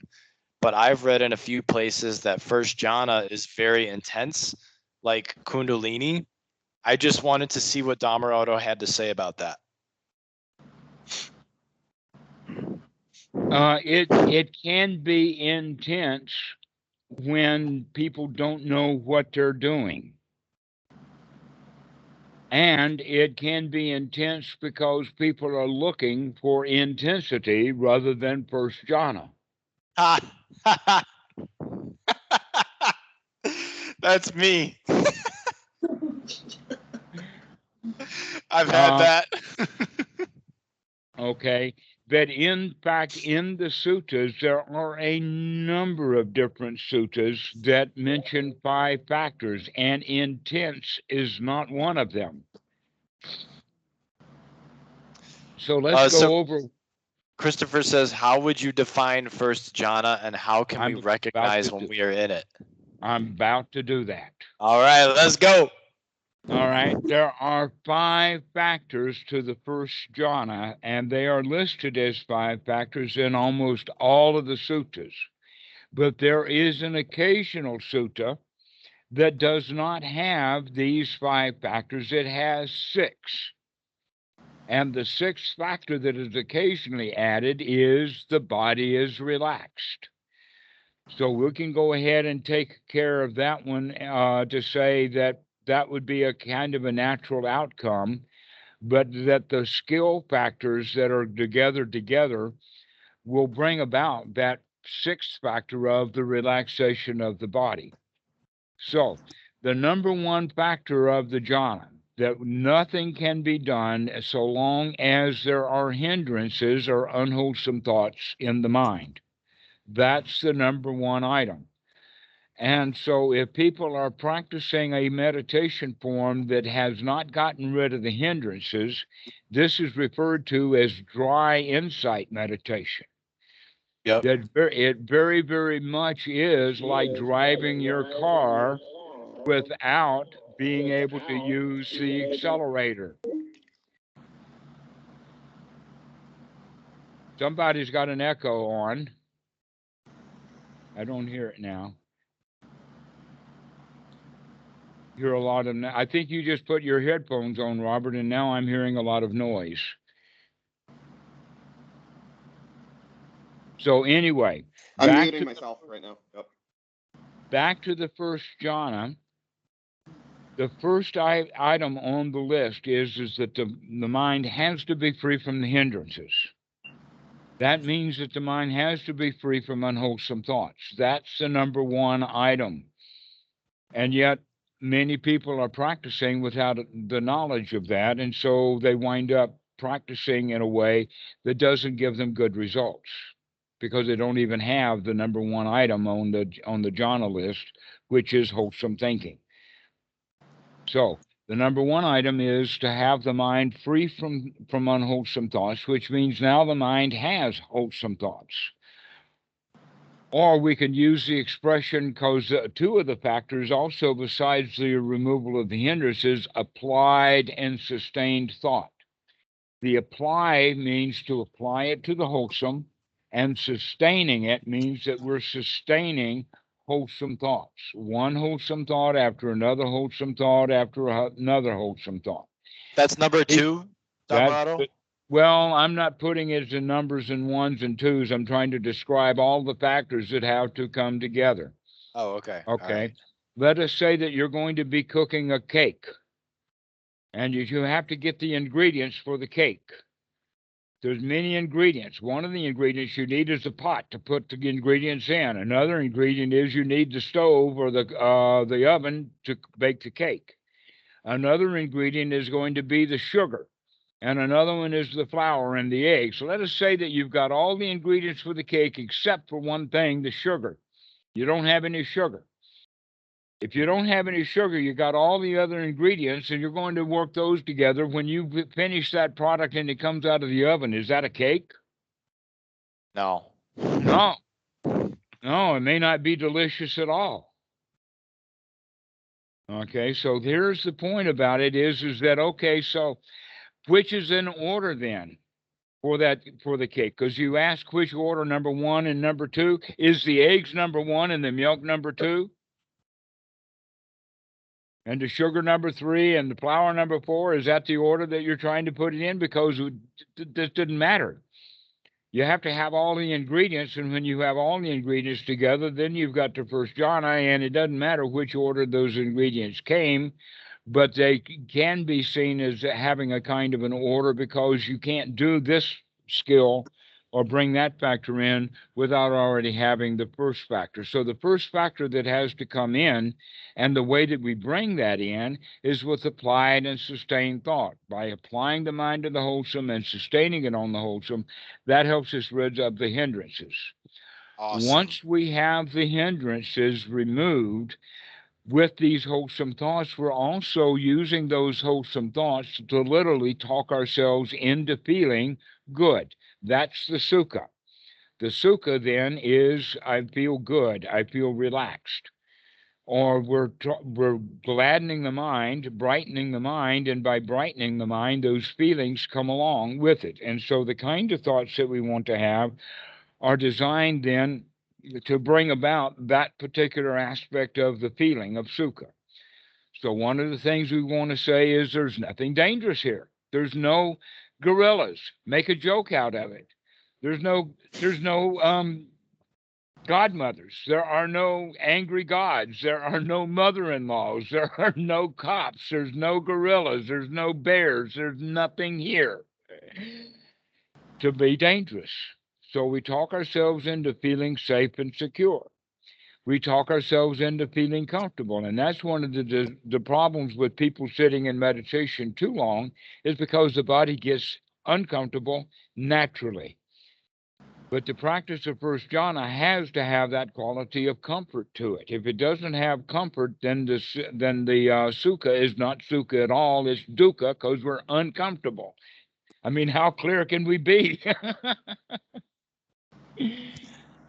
But I've read in a few places that first jhana is very intense, like Kundalini. I just wanted to see what Dhammarato had to say about that. It can be intense when people don't know what they're doing. And it can be intense because people are looking for intensity rather than first jhana. That's me. I've had that. Okay. That in fact, in the suttas, there are a number of different suttas that mention 5 factors, and intense is not one of them. So let's go over. Christopher says, how would you define first jhana and how can we recognize when we are in it? I'm about to do that. All right, let's go. All right. There are 5 factors to the first jhana, and they are listed as 5 factors in almost all of the suttas. But there is an occasional sutta that does not have these 5 factors. It has 6. And the 6th factor that is occasionally added is the body is relaxed. So we can go ahead and take care of that one to say that that would be a kind of a natural outcome, but that the skill factors that are together will bring about that 6th factor of the relaxation of the body. So the number 1 factor of the jhana, that nothing can be done so long as there are hindrances or unwholesome thoughts in the mind. That's the number 1 item. And so if people are practicing a meditation form that has not gotten rid of the hindrances, this is referred to as dry insight meditation. Yep. That it very, very much is like driving your car without being able to use the accelerator. Somebody's got an echo on. I don't hear it now. Hear a lot of. I think you just put your headphones on, Robert, and now I'm hearing a lot of noise. So anyway, I'm muting myself right now. Yep. Back to the first jhana. The first item on the list is that the mind has to be free from the hindrances. That means that the mind has to be free from unwholesome thoughts. That's the number 1 item. And yet many people are practicing without the knowledge of that, and so they wind up practicing in a way that doesn't give them good results because they don't even have the number 1 item on the jhana list, which is wholesome thinking. So the number 1 item is to have the mind free from unwholesome thoughts, which means now the mind has wholesome thoughts. Or we can use the expression, because 2 of the factors also, besides the removal of the hindrances, applied and sustained thought. The apply means to apply it to the wholesome, and sustaining it means that we're sustaining wholesome thoughts. One wholesome thought after another wholesome thought after another wholesome thought. That's number 2, Dhammarato? Well, I'm not putting it in numbers and 1s and 2s. I'm trying to describe all the factors that have to come together. Oh, okay. Okay. Right. Let us say that you're going to be cooking a cake, and you have to get the ingredients for the cake. There's many ingredients. One of the ingredients you need is a pot to put the ingredients in. Another ingredient is you need the stove or the oven to bake the cake. Another ingredient is going to be the sugar, and another one is the flour and the egg. So let us say that you've got all the ingredients for the cake except for one thing, the sugar. You don't have any sugar. If you don't have any sugar, you got all the other ingredients, and you're going to work those together. When you finish that product and it comes out of the oven, is that a cake? No. No. No, it may not be delicious at all. Okay, so here's the point about it is that, okay, so which is in order then for the cake? Because you ask which order, number one and number two. Is the eggs number one and the milk number two? And the sugar number three and the flour number four, is that the order that you're trying to put it in? Because this didn't matter. You have to have all the ingredients, and when you have all the ingredients together, then you've got the first jhana, and it doesn't matter which order those ingredients came, but they can be seen as having a kind of an order, because you can't do this skill or bring that factor in without already having the first factor. So the first factor that has to come in, and the way that we bring that in, is with applied and sustained thought. By applying the mind to the wholesome and sustaining it on the wholesome, that helps us rid of the hindrances. Awesome. Once we have the hindrances removed with these wholesome thoughts, we're also using those wholesome thoughts to literally talk ourselves into feeling good. That's the sukha. The sukha then is, I feel good, I feel relaxed. Or we're gladdening the mind, brightening the mind, and by brightening the mind, those feelings come along with it. And so the kind of thoughts that we want to have are designed then to bring about that particular aspect of the feeling of sukha. So one of the things we want to say is there's nothing dangerous here. There's no gorillas. Make a joke out of it. There's no godmothers. There are no angry gods. There are no mother-in-laws. There are no cops. There's no gorillas. There's no bears. There's nothing here to be dangerous. So we talk ourselves into feeling safe and secure. We talk ourselves into feeling comfortable. And that's one of the problems with people sitting in meditation too long, is because the body gets uncomfortable naturally. But the practice of first jhana has to have that quality of comfort to it. If it doesn't have comfort, then the sukha is not sukha at all. It's dukkha, because we're uncomfortable. I mean, how clear can we be?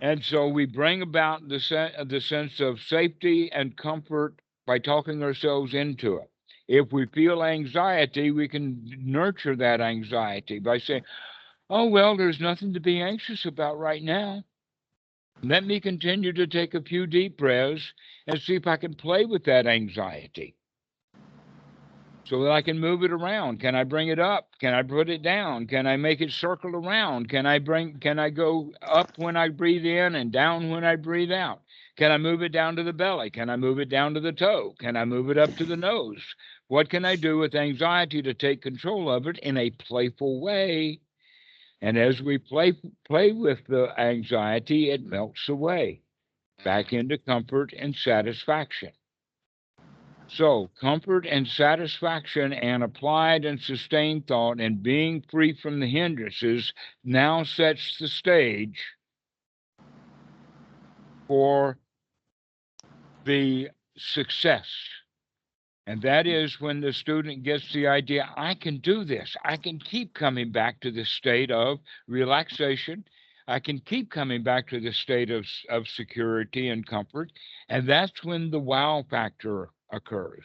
And so we bring about the sense of safety and comfort by talking ourselves into it. If we feel anxiety, we can nurture that anxiety by saying, oh, well, there's nothing to be anxious about right now. Let me continue to take a few deep breaths and see if I can play with that anxiety, so that I can move it around. Can I bring it up? Can I put it down? Can I make it circle around? Can I go up when I breathe in and down when I breathe out? Can I move it down to the belly? Can I move it down to the toe? Can I move it up to the nose? What can I do with anxiety to take control of it in a playful way? And as we play with the anxiety, it melts away back into comfort and satisfaction. So comfort and satisfaction and applied and sustained thought and being free from the hindrances now sets the stage for the success. And that is when the student gets the idea, I can do this. I can keep coming back to this state of relaxation. I can keep coming back to this state of security and comfort. And that's when the wow factor occurs.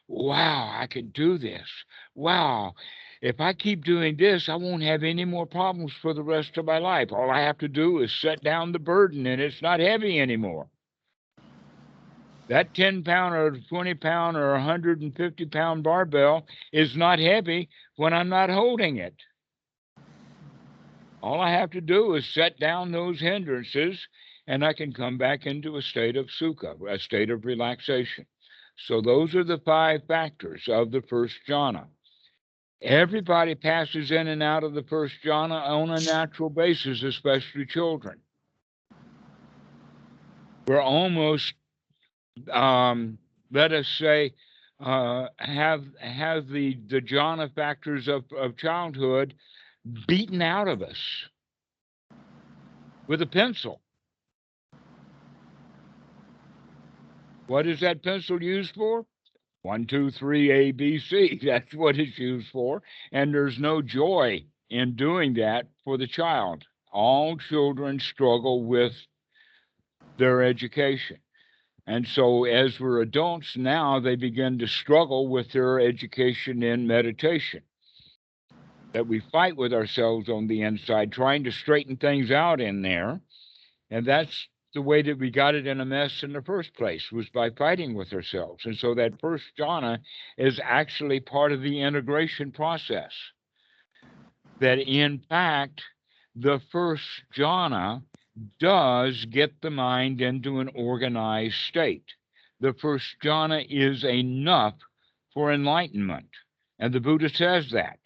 Wow, I can do this. Wow, if I keep doing this, I won't have any more problems for the rest of my life. All I have to do is set down the burden, and it's not heavy anymore. That 10-pound or 20-pound or 150-pound barbell is not heavy when I'm not holding it. All I have to do is set down those hindrances, and I can come back into a state of sukha, a state of relaxation. So those are the 5 factors of the first jhana. Everybody passes in and out of the first jhana on a natural basis, especially children. We're almost, let us say, have the jhana factors of childhood beaten out of us with a pencil. What is that pencil used for? 1, 2, 3, A, B, C. That's what it's used for. And there's no joy in doing that for the child. All children struggle with their education. And so as we're adults now, they begin to struggle with their education in meditation. That we fight with ourselves on the inside, trying to straighten things out in there. And that's the way that we got it in a mess in the first place, was by fighting with ourselves. And so that first jhana is actually part of the integration process. That in fact, the first jhana does get the mind into an organized state. The first jhana is enough for enlightenment. And the Buddha says that.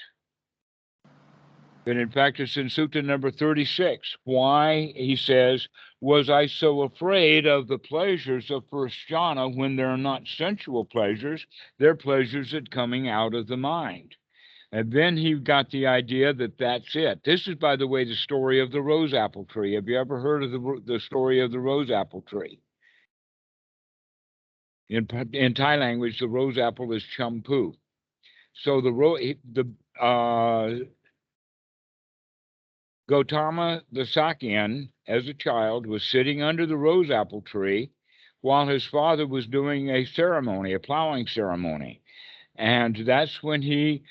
But in fact, it's in Sutta number 36. Why, he says, was I so afraid of the pleasures of first jhana when they're not sensual pleasures, they're pleasures that coming out of the mind. And then he got the idea that that's it. This is, by the way, the story of the rose apple tree. Have you ever heard of the story of the rose apple tree? In Thai language, the rose apple is champu. So Gautama the Sakyan, as a child, was sitting under the rose apple tree while his father was doing a ceremony, a plowing ceremony. And that's when he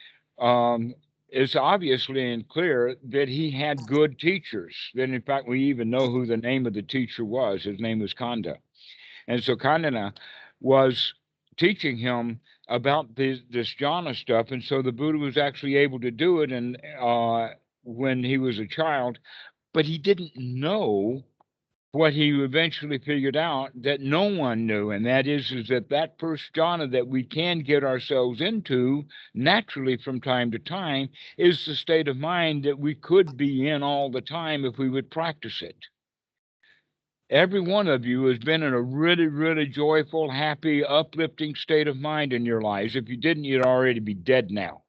is obviously and clear that he had good teachers. Then, in fact, we even know who the name of the teacher was. His name was Kanda. And so Kandana was teaching him about this jhana stuff. And so the Buddha was actually able to do it and when he was a child, but he didn't know what he eventually figured out that no one knew, and that is that first jhana that we can get ourselves into naturally from time to time is the state of mind that we could be in all the time if we would practice it. Every one of you has been in a really, really joyful, happy, uplifting state of mind in your lives. If you didn't, you'd already be dead now.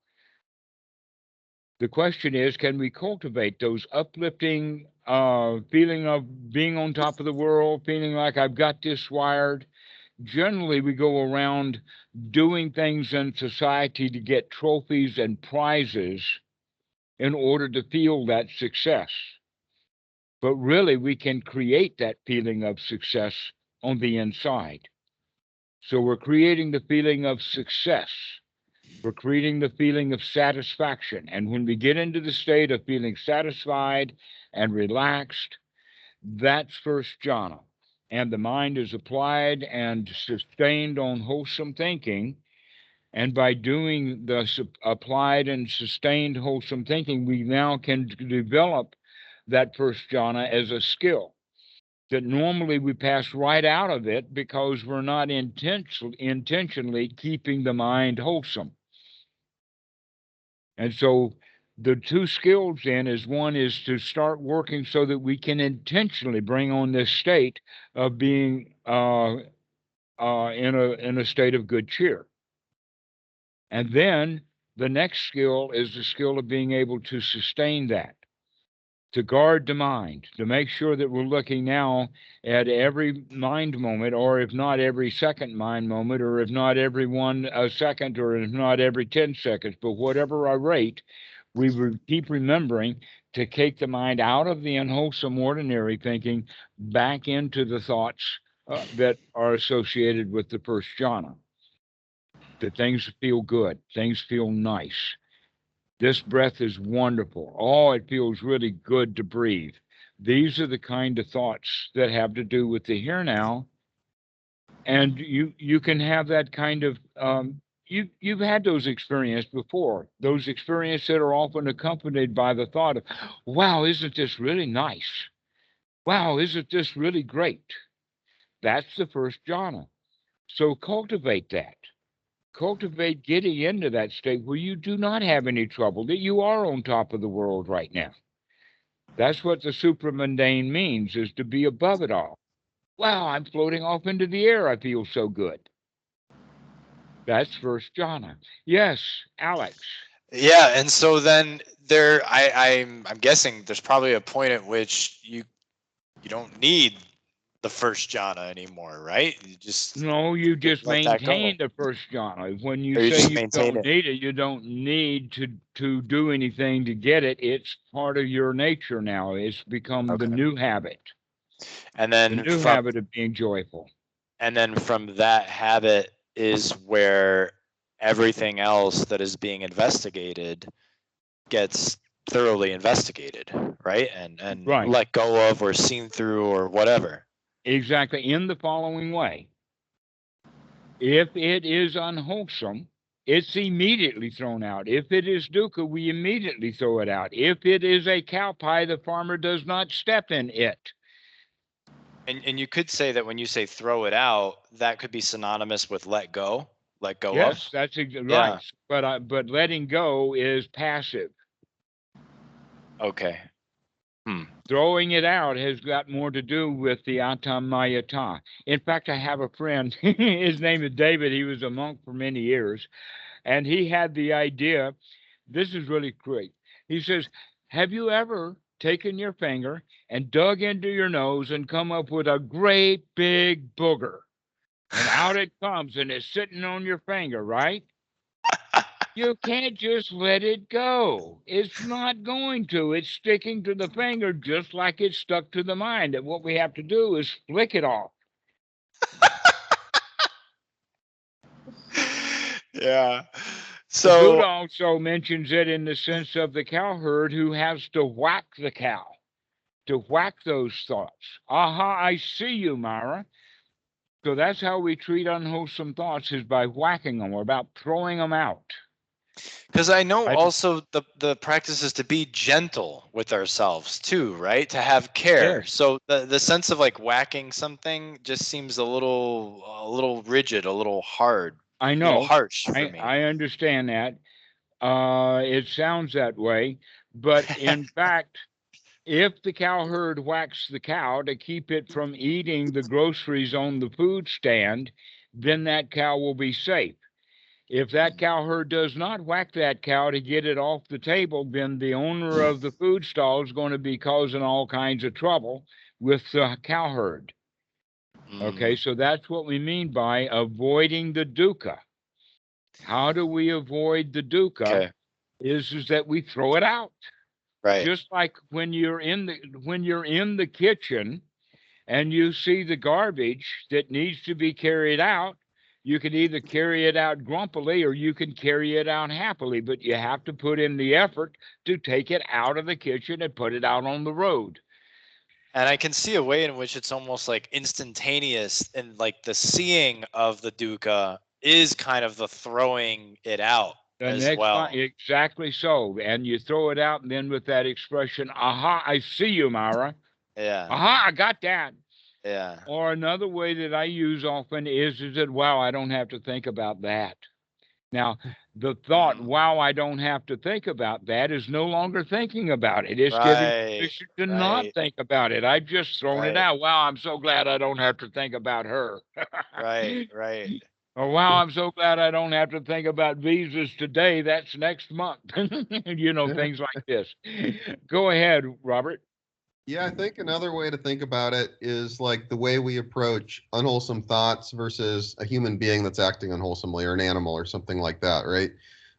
The question is, can we cultivate those uplifting feeling of being on top of the world, feeling like I've got this wired? Generally, we go around doing things in society to get trophies and prizes in order to feel that success. But really, we can create that feeling of success on the inside. So we're creating the feeling of success. We're creating the feeling of satisfaction. And when we get into the state of feeling satisfied and relaxed, that's first jhana. And the mind is applied and sustained on wholesome thinking. And by doing the applied and sustained wholesome thinking, we now can develop that first jhana as a skill that normally we pass right out of it because we're not intentionally keeping the mind wholesome. And so the two skills then is one is to start working so that we can intentionally bring on this state of being in a state of good cheer. And then the next skill is the skill of being able to sustain that, to guard the mind, to make sure that we're looking now at every mind moment, or if not every second mind moment, or if not every 1 second, or if not every 10 seconds, but whatever our rate, we keep remembering to take the mind out of the unwholesome ordinary thinking back into the thoughts that are associated with the first jhana. That things feel good, things feel nice. This breath is wonderful. Oh, it feels really good to breathe. These are the kind of thoughts that have to do with the here now. And you can have that kind of you've had those experiences before. Those experiences that are often accompanied by the thought of, wow, isn't this really nice? Wow, isn't this really great? That's the first jhana. So cultivate that. cultivate getting into that state where you do not have any trouble, that you are on top of the world right now. That's what the supramundane means, is to be above it all. Wow, I'm floating off into the air. I feel so good. That's first jhana. Yes, Alex. Yeah, and so then I'm guessing there's probably a point at which you don't need the first jhana anymore, right? You just No, you just let that go. maintain the first jhana. When you Or you say just you maintain don't it. need it, you don't need to do anything to get it. It's part of your nature now. It's become the Okay. new habit, And the then new habit of being joyful. from that habit is where everything else that is being investigated gets thoroughly investigated, right? And Right. let go of or seen through or whatever. Exactly. In the following way. If it is unwholesome, it's immediately thrown out. If it is dukkha, we immediately throw it out. If it is a cow pie, the farmer does not step in it. And you could say that when you say throw it out, that could be synonymous with let go Yes, of. that's Yeah. right. But letting go is passive. Okay. Throwing it out has got more to do with the atamayata. In fact, I have a friend, his name is David. He was a monk for many years, and he had the idea, this is really great. He says, have you ever taken your finger and dug into your nose and come up with a great big booger? And out it comes, and it's sitting on your finger, right? You can't just let it go. It's not going to. It's sticking to the finger just like it's stuck to the mind. And what we have to do is flick it off. Yeah. The Buddha So also mentions it in the sense of the cowherd who has to whack the cow, to whack those thoughts. Aha, I see you, Myra. So that's how we treat unwholesome thoughts, is by whacking them or about throwing them out. because I know I, also the practice is to be gentle with ourselves too, right? To have care. yes, So the sense of like whacking something just seems a little rigid, a little hard, I a little know. harsh for me. I understand that. It sounds that way, but in fact, if the cowherd whacks the cow to keep it from eating the groceries on the food stand, then that cow will be safe. If that cowherd does not whack that cow to get it off the table, then the owner of the food stall is going to be causing all kinds of trouble with the cowherd. Okay, so that's what we mean by avoiding the dukkha. How do we avoid the dukkha? Okay. Is that we throw it out. Right. Just like when you're in the kitchen and you see the garbage that needs to be carried out, you can either carry it out grumpily or you can carry it out happily, but you have to put in the effort to take it out of the kitchen and put it out on the road. And I can see a way in which it's almost like instantaneous, and like the seeing of the dukkha is kind of the throwing it out The as next well. line, exactly so. And you throw it out, and then with that expression, aha, I see you, Myra. Yeah. Aha, I got that. Yeah. Or another way that I use often is that, wow, I don't have to think about that. Now, the thought, wow, I don't have to think about that, is no longer thinking about it. It's giving Right. permission to not Right. think about it. I've just thrown it Right. out. Wow, I'm so glad I don't have to think about her. Right. Right. Or wow, I'm so glad I don't have to think about visas today. That's next month. Things like this. Go ahead, Robert. Yeah, I think another way to think about it is like the way we approach unwholesome thoughts versus a human being that's acting unwholesomely, or an animal or something like that, right?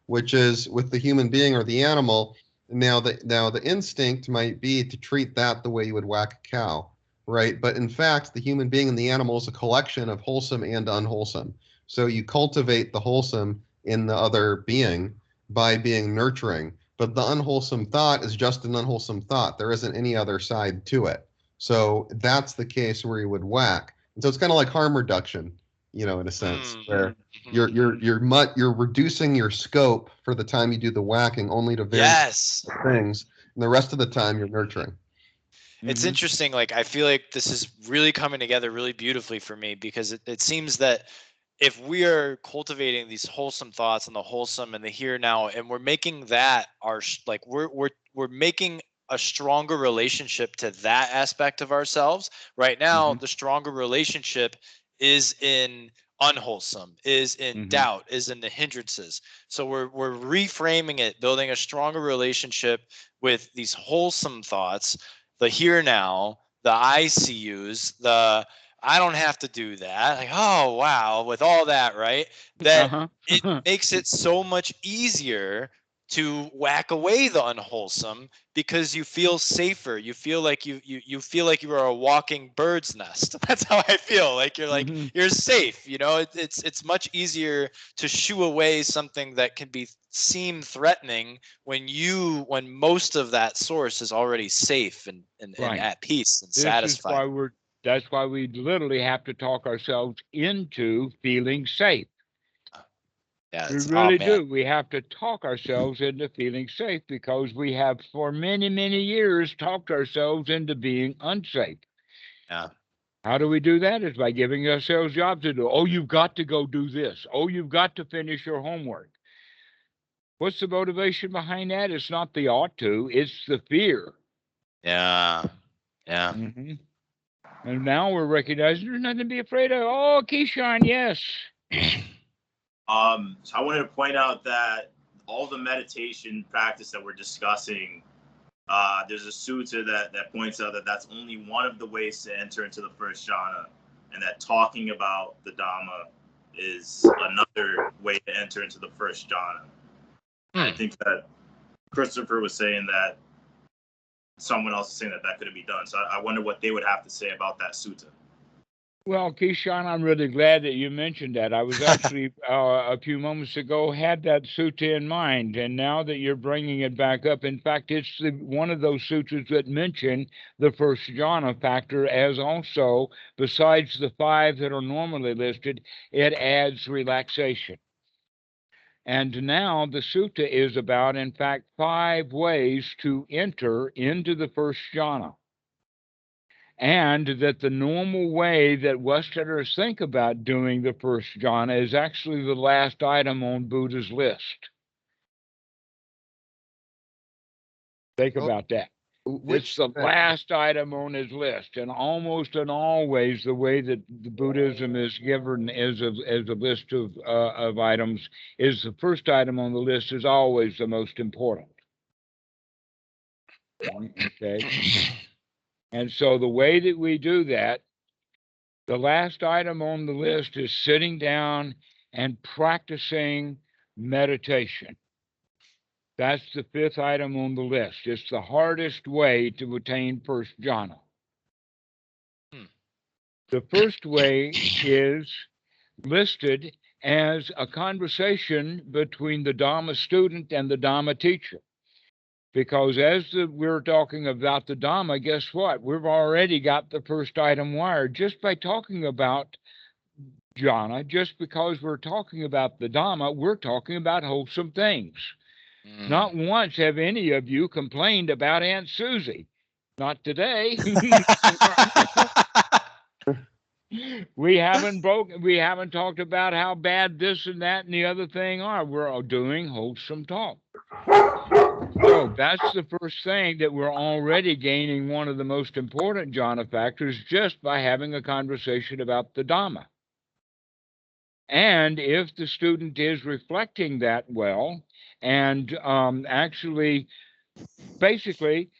Which is with the human being or the animal, now the instinct might be to treat that the way you would whack a cow, right? But in fact, the human being and the animal is a collection of wholesome and unwholesome. So you cultivate the wholesome in the other being by being nurturing. But the unwholesome thought is just an unwholesome thought. There isn't any other side to it. So that's the case where you would whack. And so it's kind of like harm reduction, in a sense, where you're reducing your scope for the time you do the whacking only to various things, and the rest of the time you're nurturing. It's interesting. Like, I feel like this is really coming together really beautifully for me, because it seems that if we are cultivating these wholesome thoughts and the wholesome and the here now, and we're making that our like we're making a stronger relationship to that aspect of ourselves. Right now, the stronger relationship is in unwholesome, is in doubt, is in the hindrances. So we're reframing it, building a stronger relationship with these wholesome thoughts, the here now, the I see yous, the I don't have to do that. Like, oh wow, with all that, right? That it makes it so much easier to whack away the unwholesome because you feel safer. You feel like you feel like you are a walking bird's nest. That's how I feel. Like you're like you're safe. You know, it's much easier to shoo away something that can seem threatening when most of that source is already safe and Right. at peace and This satisfied. is why that's why we literally have to talk ourselves into feeling safe. Yeah, We it's, really man. do. We have to talk ourselves into feeling safe because we have for many, many years talked ourselves into being unsafe. Yeah. How do we do that? Is by giving ourselves jobs to do. Oh, you've got to go do this. Oh, you've got to finish your homework. What's the motivation behind that? It's not the ought to, it's the fear. Yeah. Yeah. And now we're recognizing there's nothing to be afraid of. Oh, Keyshawn, yes. So I wanted to point out that all the meditation practice that we're discussing, there's a sutta that points out that that's only one of the ways to enter into the first jhana, and that talking about the Dhamma is another way to enter into the first jhana. I think that Christopher was saying that someone else is saying that couldn't be done. So I wonder what they would have to say about that sutta. Well, Keyshawn, I'm really glad that you mentioned that. I was actually a few moments ago had that sutta in mind, and now that you're bringing it back up, in fact, it's one of those sutras that mention the first jhana factor as also, besides the 5 that are normally listed, it adds relaxation. And now the sutta is about, in fact, 5 ways to enter into the first jhana. And that the normal way that Westerners think about doing the first jhana is actually the last item on Buddha's list. Think about that. It's the last item on his list, and almost and always the way that the Buddhism is given as a list of items is the first item on the list is always the most important. Okay. And so the way that we do that, the last item on the list is sitting down and practicing meditation. That's the 5th item on the list. It's the hardest way to attain first jhana. The first way is listed as a conversation between the Dhamma student and the Dhamma teacher. Because we're talking about the Dhamma, guess what? We've already got the first item wired just by talking about jhana. Just because we're talking about the Dhamma, we're talking about wholesome things. Not once have any of you complained about Aunt Susie. Not today. We haven't talked about how bad this and that and the other thing are. We're all doing wholesome talk. So that's the first thing, that we're already gaining one of the most important jhana factors just by having a conversation about the Dhamma. And if the student is reflecting that well, and actually, basically,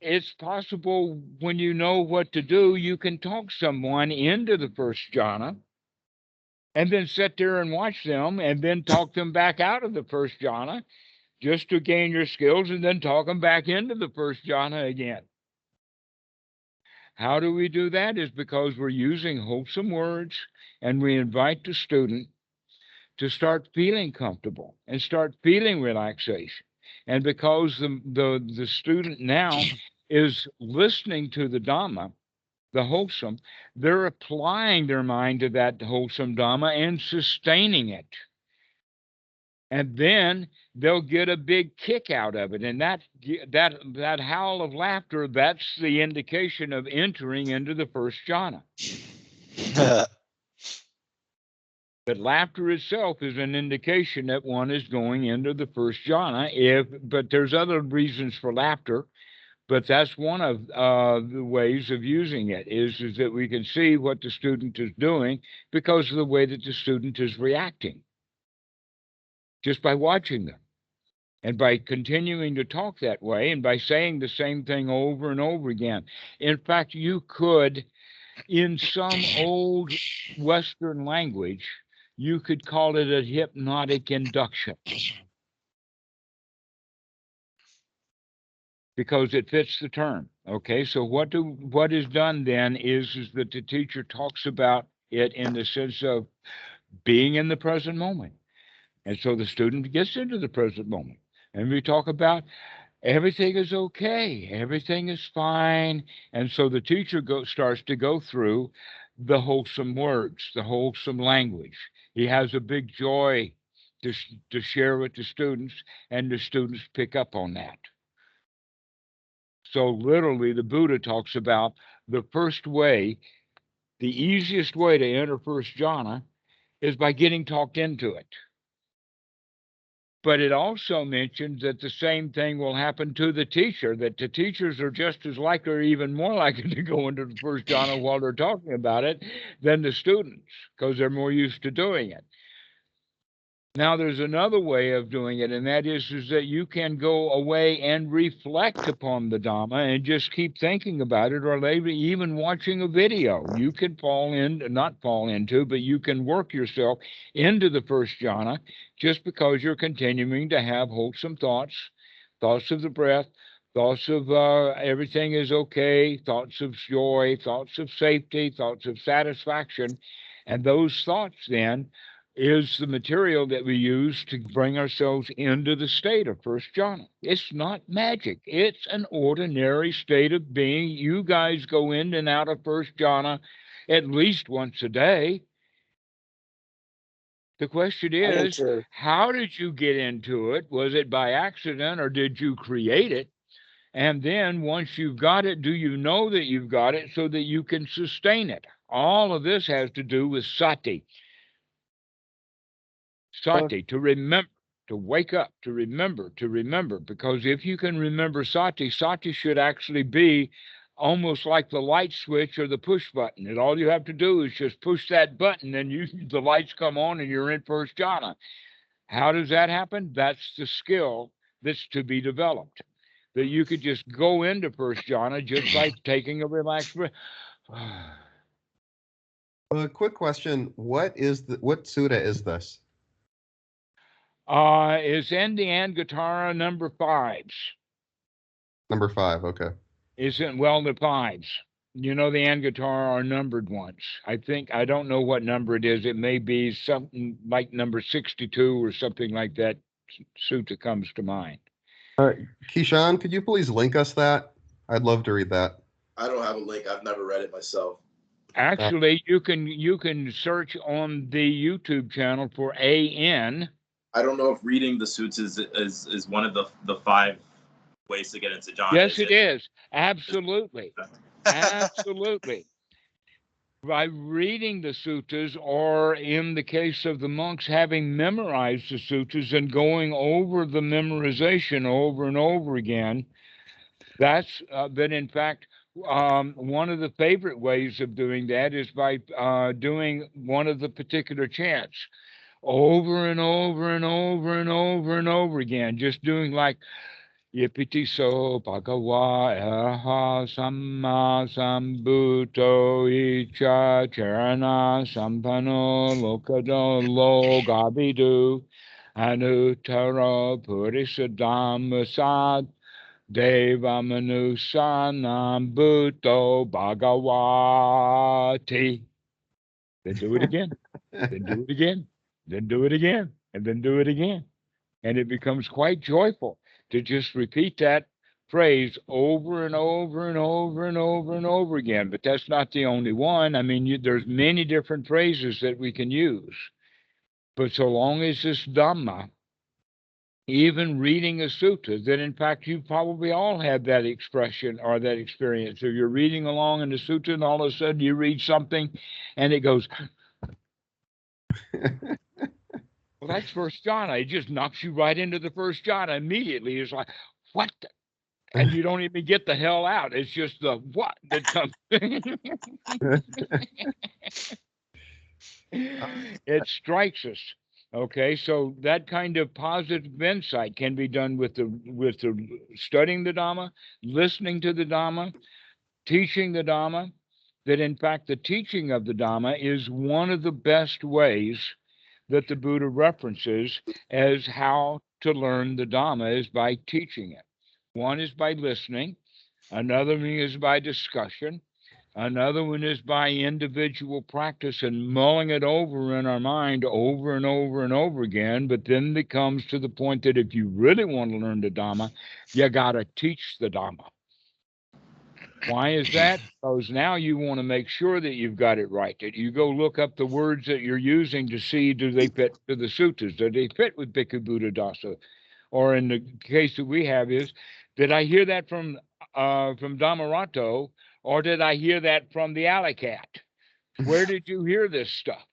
it's possible when you know what to do, you can talk someone into the first jhana and then sit there and watch them and then talk them back out of the first jhana just to gain your skills and then talk them back into the first jhana again. How do we do that? Is because we're using wholesome words, and we invite the student to start feeling comfortable and start feeling relaxation. And because the student now is listening to the Dhamma, the wholesome, they're applying their mind to that wholesome Dhamma and sustaining it. And then they'll get a big kick out of it. And that howl of laughter, that's the indication of entering into the first jhana. But laughter itself is an indication that one is going into the first jhana. But there's other reasons for laughter, but that's one of the ways of using it is that we can see what the student is doing because of the way that the student is reacting just by watching them. And by continuing to talk that way and by saying the same thing over and over again. In fact, you could, in some old Western language, you could call it a hypnotic induction because it fits the term. Okay, so what is done then is that the teacher talks about it in the sense of being in the present moment. And so the student gets into the present moment. And we talk about everything is okay, everything is fine. And so the teacher starts to go through the wholesome words, the wholesome language. He has a big joy to share with the students, and the students pick up on that. So literally, the Buddha talks about the first way, the easiest way to enter first jhana is by getting talked into it. But it also mentions that the same thing will happen to the teacher, that the teachers are just as likely or even more likely to go into the first jhana while they're talking about it than the students, because they're more used to doing it. Now, there's another way of doing it, and that is that you can go away and reflect upon the Dhamma and just keep thinking about it, or maybe even watching a video. You can not fall into, but you can work yourself into the first jhana just because you're continuing to have wholesome thoughts, thoughts of the breath, thoughts of everything is okay, thoughts of joy, thoughts of safety, thoughts of satisfaction. And those thoughts then is the material that we use to bring ourselves into the state of first jhana. It's not magic. It's an ordinary state of being. You guys go in and out of first jhana at least once a day. The question is, how did you get into it? Was it by accident or did you create it? And then once you've got it, do you know that you've got it so that you can sustain it? All of this has to do with sati. Sati, to remember, to wake up, to remember, because if you can remember sati, sati should actually be almost like the light switch or the push button. And all you have to do is just push that button and the lights come on and you're in first jhana. How does that happen? That's the skill that's to be developed. That you could just go into first jhana just by taking a relaxed breath. Quick question: what sutta is this? Is in the Anguttara number 5s. Number 5, okay. Isn't the 5s. You know, the Anguttara are numbered ones. I don't know what number it is. It may be something like number 62 or something like that. Sutta comes to mind. Kishan, could you please link us that? I'd love to read that. I don't have a link. I've never read it myself. Actually, you can search on the YouTube channel for AN. I don't know if reading the suits is one of the 5 ways to get into jhana. Yes, it is. Absolutely. Absolutely. By reading the suttas, or in the case of the monks, having memorized the suttas and going over the memorization over and over again, that's but in fact, one of the favorite ways of doing that is by doing one of the particular chants over and over and over and over and over again, just doing like Yipiti so bhagava aha samma sambuto icha charana sampano lokado logabidu anuttara purisadam sad deva manusanam bhuto bhagavati. Then do it again. Then do it again. Then do it again. And then do it again. And it becomes quite joyful to just repeat that phrase over and over and over and over and over again. But that's not the only one. I mean, there's many different phrases that we can use. But so long as this Dhamma, even reading a sutta, that in fact you probably all had that expression or that experience. So you're reading along in the sutta and all of a sudden you read something and it goes, Well, that's first jhana. It just knocks you right into the first jhana immediately. It's like, what? And you don't even get the hell out. It's just the what that comes. It strikes us. Okay, so that kind of positive insight can be done with the studying the Dhamma, listening to the Dhamma, teaching the Dhamma. That in fact the teaching of the Dhamma is one of the best ways that the Buddha references as how to learn the Dhamma is by teaching it. One is by listening, another one is by discussion, another one is by individual practice and mulling it over in our mind over and over and over again. But then it comes to the point that if you really want to learn the Dhamma, you got to teach the Dhamma. Why is that? Because now you want to make sure that you've got it right, that you go look up the words that you're using to see, do they fit to the suttas? Do they fit with Bhikkhu Buddha Dasa? Or in the case that we have is, did I hear that from Dhammarato, or did I hear that from the alley cat? Where did you hear this stuff?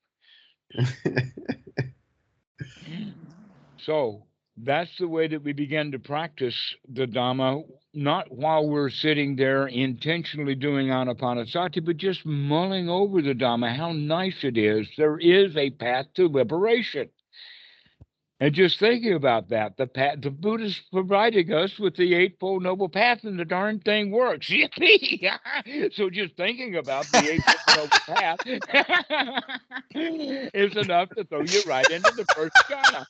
So that's the way that we begin to practice the Dhamma, not while we're sitting there intentionally doing anapanasati, but just mulling over the Dhamma, how nice it is. There is a path to liberation. And just thinking about that, the Buddha's providing us with the Eightfold Noble Path, and the darn thing works. Yippee! So just thinking about the Eightfold Noble Path is enough to throw you right into the first jhana.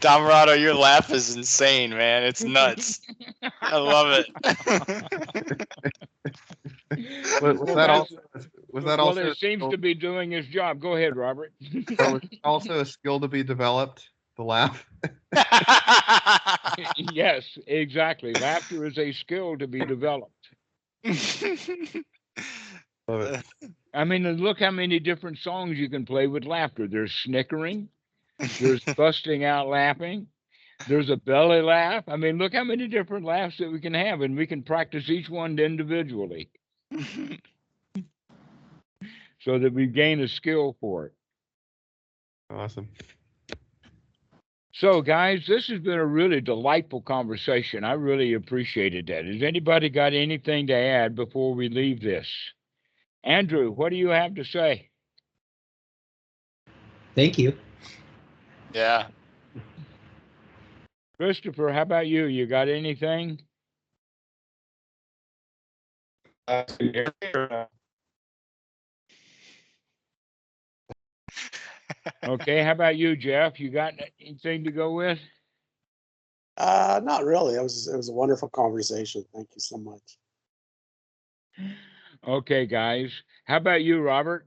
Dhammarato, your laugh is insane, man. It's nuts. I love it. Was that also it seems to be doing his job. Go ahead, Robert. was also a skill to be developed, the laugh? Yes, exactly. Laughter is a skill to be developed. Love it. I mean, look how many different songs you can play with laughter. There's snickering, there's busting out laughing, there's a belly laugh. I mean, look how many different laughs that we can have, and we can practice each one individually so that we gain a skill for it. Awesome. So, guys, this has been a really delightful conversation. I really appreciated that. Has anybody got anything to add before we leave this? Andrew, what do you have to say? Thank you. Yeah. Christopher, how about you? You got anything? Okay, how about you, Jeff? You got anything to go with? Not really. It was a wonderful conversation. Thank you so much. Okay, guys. How about you, Robert?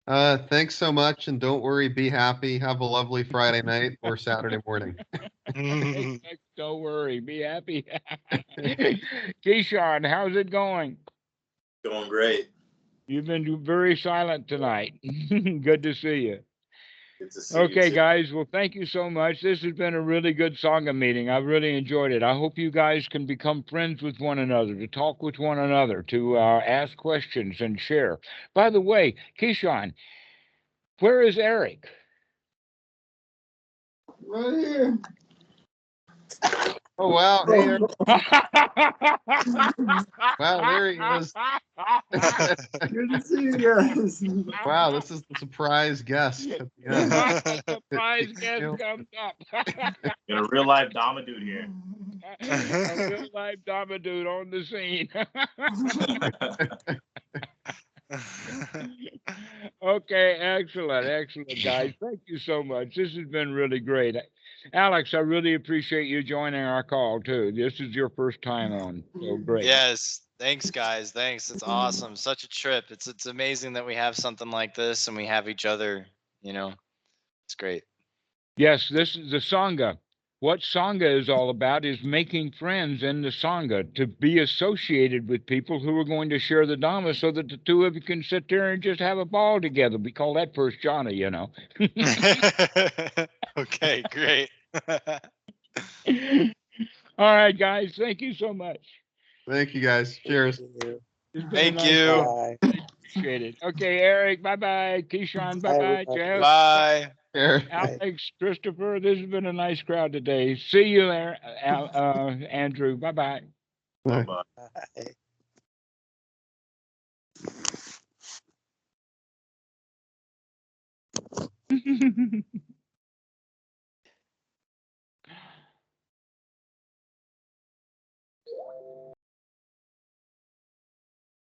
Thanks so much, and don't worry, be happy. Have a lovely Friday night or Saturday morning. Don't worry, be happy. Keyshawn, how's it going? Going great. You've been very silent tonight. Good to see you. Good to see you Okay, too. guys. Well, thank you so much. This has been a really good Sangha meeting. I've really enjoyed it. I hope you guys can become friends with one another, to talk with one another, to ask questions and share. By the way, Keyshawn, where is Eric? Right here. Oh, wow. Hey, Eric. Wow, there he is. Good to see you guys. Wow, this is the surprise guest at the end. Surprise guest comes up. Got a real life Dhamma dude here. A real life Dhamma dude on the scene. Okay, excellent, guys. Thank you so much. This has been really great. Alex, I really appreciate you joining our call too. This is your first time on, so great. Yes. Thanks, guys. Thanks. It's awesome. Such a trip. It's amazing that we have something like this and we have each other, you know. It's great. Yes, this is the Sangha. What Sangha is all about is making friends in the Sangha, to be associated with people who are going to share the Dhamma so that the two of you can sit there and just have a ball together. We call that first jhana, you know. Okay, great. All right, guys. Thank you so much. Thank you, guys. Cheers. Thank you. It's been a Thank nice you. one. Bye. Appreciate it. Okay, Eric, bye-bye. Keyshawn, Bye, bye-bye. everybody. Jeff, Bye. Eric. Alex, Christopher, this has been a nice crowd today. See you there, Andrew. Bye-bye. Bye. Bye.